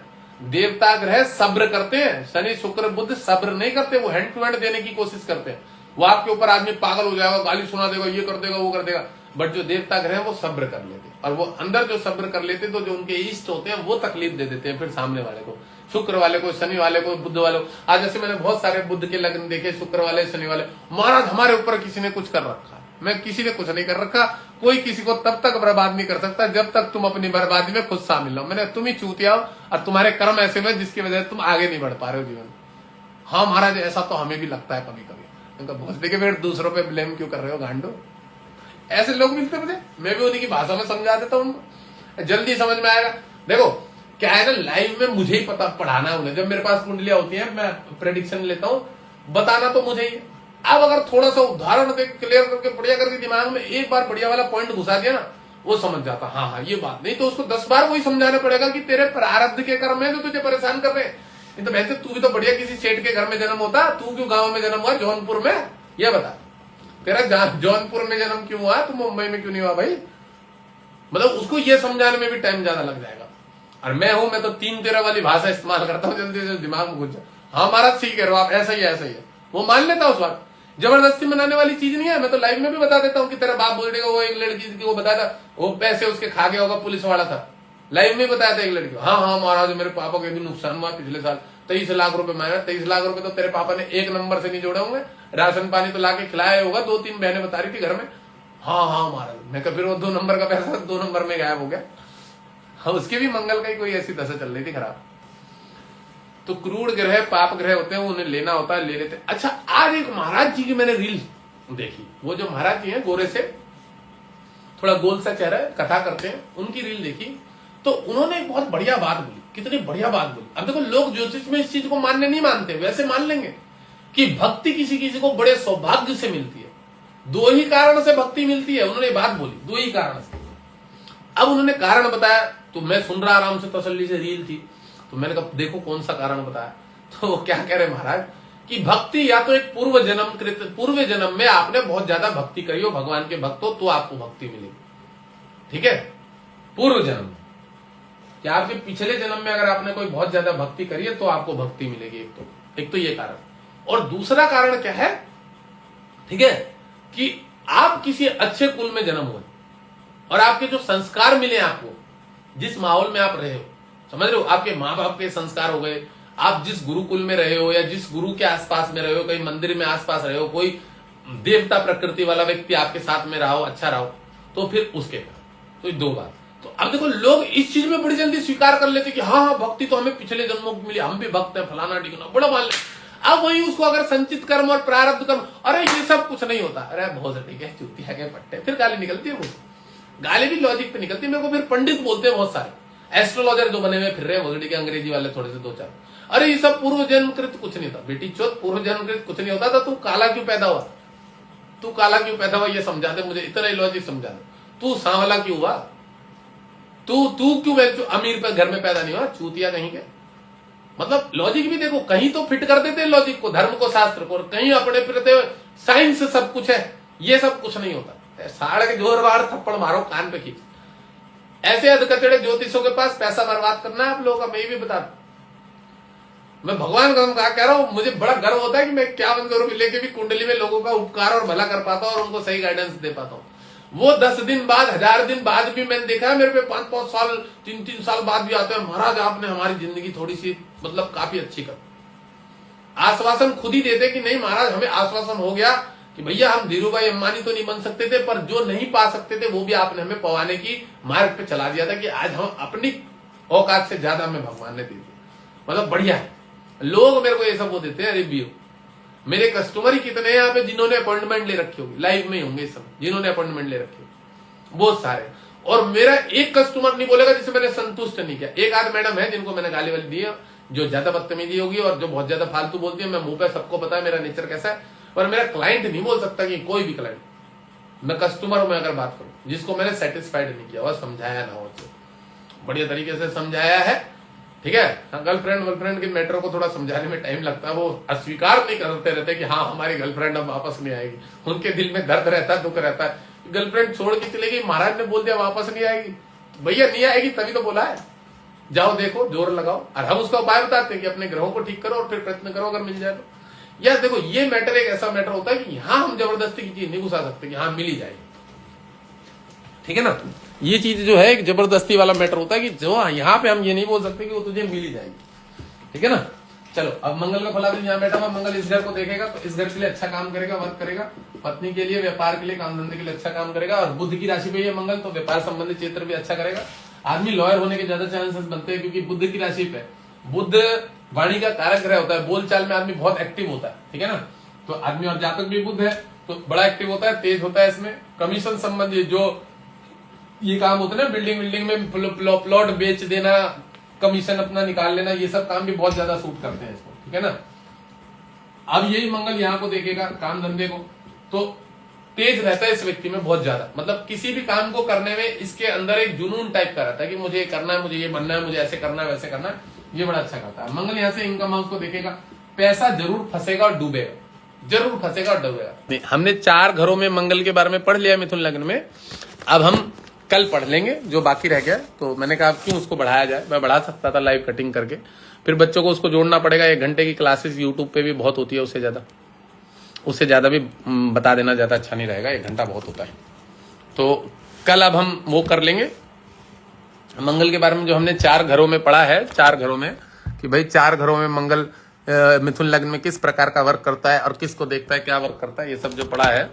देवता ग्रह सब्र करते हैं। शनि शुक्र बुध सब्र नहीं करते, वो हैंड टू हैंड देने की कोशिश करते हैं। वो आपके ऊपर आदमी पागल हो जाएगा, गाली सुना देगा, ये कर देगा, वो कर देगा, बट जो देवता ग्रह वो सब्र कर लेते, और वो अंदर जो सब्र कर लेते, तो जो उनके इष्ट होते हैं वो तकलीफ दे देते हैं फिर सामने वाले को, शुक्र वाले को, शनि वाले को, बुध वाले को। आज जैसे मैंने बहुत सारे बुध के लग्न देखे, शुक्र वाले, शनि वाले, महाराज हमारे ऊपर किसी ने कुछ कर रखा। मैं किसी ने कुछ नहीं कर रखा, कोई किसी को तब तक बर्बाद नहीं कर सकता जब तक तुम अपनी बर्बादी में खुद शामिल हो। मैंने तुम ही चूतिया हो और तुम्हारे कर्म ऐसे में जिसकी वजह से तुम आगे नहीं बढ़ पा रहे हो जीवन। हाँ महाराज, ऐसा तो हमें भी लगता है कभी कभी। भोज दे के फिर दूसरों पे ब्लेम क्यों कर रहे हो गांडो? ऐसे लोग मिलते मुझे, मैं भी उन्हीं की भाषा में समझा देता हूँ उनको, जल्दी समझ में आएगा। देखो क्या है ना, लाइव में मुझे ही पता पढ़ाना है उन्हें। जब मेरे पास कुंडलियां होती हैं, मैं प्रेडिक्शन लेता हूँ, बताना तो मुझे ही। अब अगर थोड़ा सा उदाहरण दे क्लियर करके बढ़िया करके दिमाग में एक बार बढ़िया वाला पॉइंट घुसा दिया ना, वो समझ जाता, हाँ हाँ ये बात। नहीं तो उसको 10 बार वही समझाना पड़ेगा कि तेरे प्रारब्ध के कर्म है जो तुझे परेशान कर रहे हैं। नहीं तो वैसे तू भी तो बढ़िया किसी सेठ के घर में जन्म होता, तू क्यों गाँव में जन्म हुआ, जौनपुर में? ये बता, तेरा जौनपुर में जन्म क्यों हुआ, तू मुंबई में क्यों नहीं हुआ भाई? मतलब उसको ये समझाने में भी टाइम ज्यादा लग जाएगा। और मैं तो 3-13 वाली भाषा इस्तेमाल करता हूँ, जल्दी जल्दी दिमाग में घुस जाए। हाँ महाराज ठीक है, आप ऐसा ही है, ऐसा ही है, वो मान लेता उस बात। जबरदस्ती मनाने वाली चीज नहीं है। मैं तो लाइव में भी बता देता हूँ कि तेरा बाप बोल देगा, वो एक लड़की को बताया था, वो पैसे उसके खा गया होगा, पुलिस वाला था, लाइव में बताया था एक लड़की। हाँ हाँ महाराज, मेरे पापा को भी नुकसान हुआ पिछले साल, 23 लाख रुपए मांगा। 23 लाख रुपए तो तेरे पापा ने एक नंबर से नहीं जोड़े होंगे, राशन पानी तो लाके खिलाया होगा, 2-3 बहनें बता रही थी घर में। हाँ हाँ महाराज, मैं कहा फिर वो 2 नंबर का पैसा 2 नंबर में गायब हो गया। हाँ, उसके भी मंगल का ही कोई ऐसी दशा चल रही थी खराब। तो क्रूर ग्रह, पाप ग्रह होते हैं, उन्हें लेना होता है, ले लेते। अच्छा, आज एक महाराज जी की मैंने रील देखी। वो जो महाराज जी हैं, गोरे से, थोड़ा गोल सा चेहरा है, कथा करते हैं, उनकी रील देखी तो उन्होंने एक बहुत बढ़िया बात बोली। कितनी बढ़िया बात बोली। अब देखो, लोग ज्योतिष में इस चीज को मानने नहीं मानते, वैसे मान लेंगे कि भक्ति किसी किसी को बड़े सौभाग्य से मिलती है। 2 ही कारण से भक्ति मिलती है, उन्होंने बात बोली, 2 ही कारण से। अब उन्होंने कारण बताया, तो मैं सुन रहा आराम से, तसल्ली से रील थी, तो मैंने कहा देखो कौन सा कारण बताया। तो वो क्या कह रहे महाराज कि भक्ति या तो एक पूर्व जन्म में आपने बहुत ज्यादा भक्ति करी हो, भगवान के भक्त हो, तो आपको भक्ति मिलेगी। ठीक है, पूर्व जन्म, कि आपके पिछले जन्म में अगर आपने कोई बहुत ज्यादा भक्ति करी है तो आपको भक्ति मिलेगी। एक तो ये कारण। और दूसरा कारण क्या है, ठीक है, कि आप किसी अच्छे कुल में जन्म हुए और आपके जो संस्कार मिले आपको, जिस माहौल में आप रहे हो, समझ रहे हो, आपके माँ बाप के संस्कार हो गए, आप जिस गुरुकुल में रहे हो या जिस गुरु के आसपास में रहे हो, कहीं मंदिर में आसपास रहे हो, कोई देवता प्रकृति वाला व्यक्ति आपके साथ में रहा हो, अच्छा रहा हो, तो फिर उसके तो 2 बात। तो अब देखो, लोग इस चीज में बड़ी जल्दी स्वीकार कर लेते कि हाँ हाँ भक्ति तो हमें पिछले जन्मों की मिली, हम भी भक्त है, फलाना ढिकना, बड़ा मान ले। अब वही उसको अगर संचित कर्म और प्रारब्ध कर्म, अरे ये सब कुछ नहीं होता, अरे बहुत ठीक है, चुतिया के पट्टे, फिर गाली निकलती है मुझे। गाली भी लॉजिक पे निकलती है। मेरे को फिर पंडित बोलते हैं बहुत सारे, एस्ट्रोलॉजर जो बने हुए फिर रहे वगड़ी के अंग्रेजी वाले थोड़े से 2-4, अरे ये सब पूर्व जन्मकृत कुछ नहीं था। बेटी चोत, पूर्व जन्मकृत कुछ नहीं होता था। तू काला क्यों पैदा हुआ, तू काला क्यों पैदा हुआ ये समझा दे मुझे, इतना ही लॉजिक समझा दे। तू सांवला क्यों हुआ, तू क्यों अमीर पे घर में पैदा नहीं हुआ, चूतिया कहीं के। मतलब लॉजिक भी देखो, कहीं तो फिट कर देते हैं लॉजिक को, धर्म को, शास्त्र को, और कहीं अपने फिरते साइंस सब कुछ है, ये सब कुछ नहीं होता। साढ़े के जोर बार थप्पड़ मारो कान पे खींच। ऐसे अधकचड़े ज्योतिषों के पास पैसा बर्बाद करना है आप लोगों का, मैं ये भी बता दूं। मैं भगवान का कह रहा हूं, मुझे बड़ा गर्व होता है कि मैं 51 करोड़ लेके भी कुंडली में लोगों का उपकार और भला कर पाता हूं और उनको सही गाइडेंस दे पाता हूं। वो 10 दिन बाद, 1000 दिन बाद भी मैंने देखा है, मेरे पे 5-5 साल, 3-3 साल बाद भी आते हैं, महाराज आपने हमारी जिंदगी थोड़ी सी मतलब काफी अच्छी कर। आश्वासन खुद ही देते कि नहीं महाराज, हमें आश्वासन हो गया कि भैया हम धीरूभाई अंबानी तो नहीं बन सकते थे, पर जो नहीं पा सकते थे वो भी आपने हमें पवाने की मार्ग पे चला दिया था कि आज हम अपनी औकात से ज्यादा हमें भगवान ने दे दिया। मतलब बढ़िया है। लोग मेरे को ये सब वो देते हैं रिव्यू। मेरे कस्टमर ही कितने हैं यहाँ पे जिन्होंने अपॉइंटमेंट ले रखी होगी, लाइव में होंगे सब जिन्होंने अपॉइंटमेंट ले रखी होगी, बहुत सारे। और मेरा एक कस्टमर नहीं बोलेगा जिसे मैंने संतुष्ट नहीं किया। एक आध मैडम है जिनको मैंने गाली वाली दी है, जो ज्यादा बदतमीजी होगी और जो बहुत ज्यादा फालतू बोलती है। मैं मुंह पे सबको पता है मेरा नेचर कैसा है, और मेरा क्लाइंट नहीं बोल सकता कि कोई भी क्लाइंट, मैं कस्टमर में अगर बात करूं जिसको मैंने सेटिस्फाइड नहीं किया और समझाया ना हो, बढ़िया तरीके से समझाया है, ठीक है। हाँ, गर्लफ्रेंड के मैटर को थोड़ा समझाने में टाइम लगता है, वो अस्वीकार नहीं करते रहते कि हाँ हमारी गर्लफ्रेंड अब वापस नहीं आएगी। उनके दिल में दर्द रहता है, दुख रहता है। गर्लफ्रेंड छोड़ के चलेगी, महाराज ने बोल दिया वापस नहीं आएगी, भैया नहीं आएगी तभी तो बोला है, जाओ देखो जोर लगाओ। और हम उसका उपाय बताते हैं कि अपने ग्रहों को ठीक करो और फिर प्रयत्न करो, अगर मिल जाए तो। या देखो ये मैटर एक ऐसा मैटर होता है कि यहां हम जबरदस्ती की चीज नहीं घुसा सकते कि हाँ मिल ही जाएगी, ठीक है ना। ये चीज जो है एक जबरदस्ती वाला मैटर होता है कि जो यहाँ पे हम ये नहीं बोल सकते कि वो तुझे मिल ही जाएगी, ठीक है ना। चलो अब मंगल का फला दिन यहाँ बैठा हुआ, मंगल इस घर को देखेगा तो इस घर के लिए अच्छा काम करेगा, वर्क करेगा, पत्नी के लिए, व्यापार के लिए, काम धंधे के लिए अच्छा काम करेगा। और बुध की राशि पे ये मंगल, तो व्यापार संबंधी क्षेत्र भी अच्छा करेगा। आदमी लॉयर होने के ज्यादा चांसेस बनते हैं क्योंकि बुध की राशि पे, बुध वाणी का कारक ग्रह होता है, बोलचाल में आदमी बहुत एक्टिव होता है, ठीक है ना। तो आदमी और जातक भी बुध है तो बड़ा एक्टिव होता है, तेज होता है। इसमें कमीशन संबंधी जो ये काम होता है ना, बिल्डिंग में प्लॉट बेच देना, कमीशन अपना निकाल लेना, ये सब काम भी बहुत ज्यादा सूट करते हैं इसको, ठीक है ना। अब यही मंगल यहाँ को देखेगा काम धंधे को, तो तेज रहता है इस व्यक्ति में बहुत ज्यादा। मतलब किसी भी काम को करने में इसके अंदर एक जुनून टाइप का रहता है कि मुझे ये करना है, मुझे ये बनना है, मुझे ऐसे करना है, वैसे करना है। ये बड़ा अच्छा करता है। मंगल यहाँ से इनकम हाउस को देखेगा, पैसा जरूर फंसेगा और डूबेगा, जरूर फंसेगा और डूबेगा। हमने 4 घरों में मंगल के बारे में पढ़ लिया मिथुन लग्न में। अब हम कल पढ़ लेंगे जो बाकी रह गया। तो मैंने कहा क्यों उसको बढ़ाया जाए, मैं बढ़ा सकता था लाइव कटिंग करके, फिर बच्चों को उसको जोड़ना पड़ेगा। 1 घंटे की क्लासेस यूट्यूब पे भी बहुत होती है, उससे ज्यादा भी बता देना ज्यादा अच्छा नहीं रहेगा, 1 घंटा बहुत होता है। तो कल अब हम वो कर लेंगे मंगल के बारे में जो हमने 4 घरों में पढ़ा है, 4 घरों में कि भाई 4 घरों में मंगल मिथुन लग्न में किस प्रकार का वर्क करता है और किसको देखता है, क्या वर्क करता है, ये सब जो पढ़ा है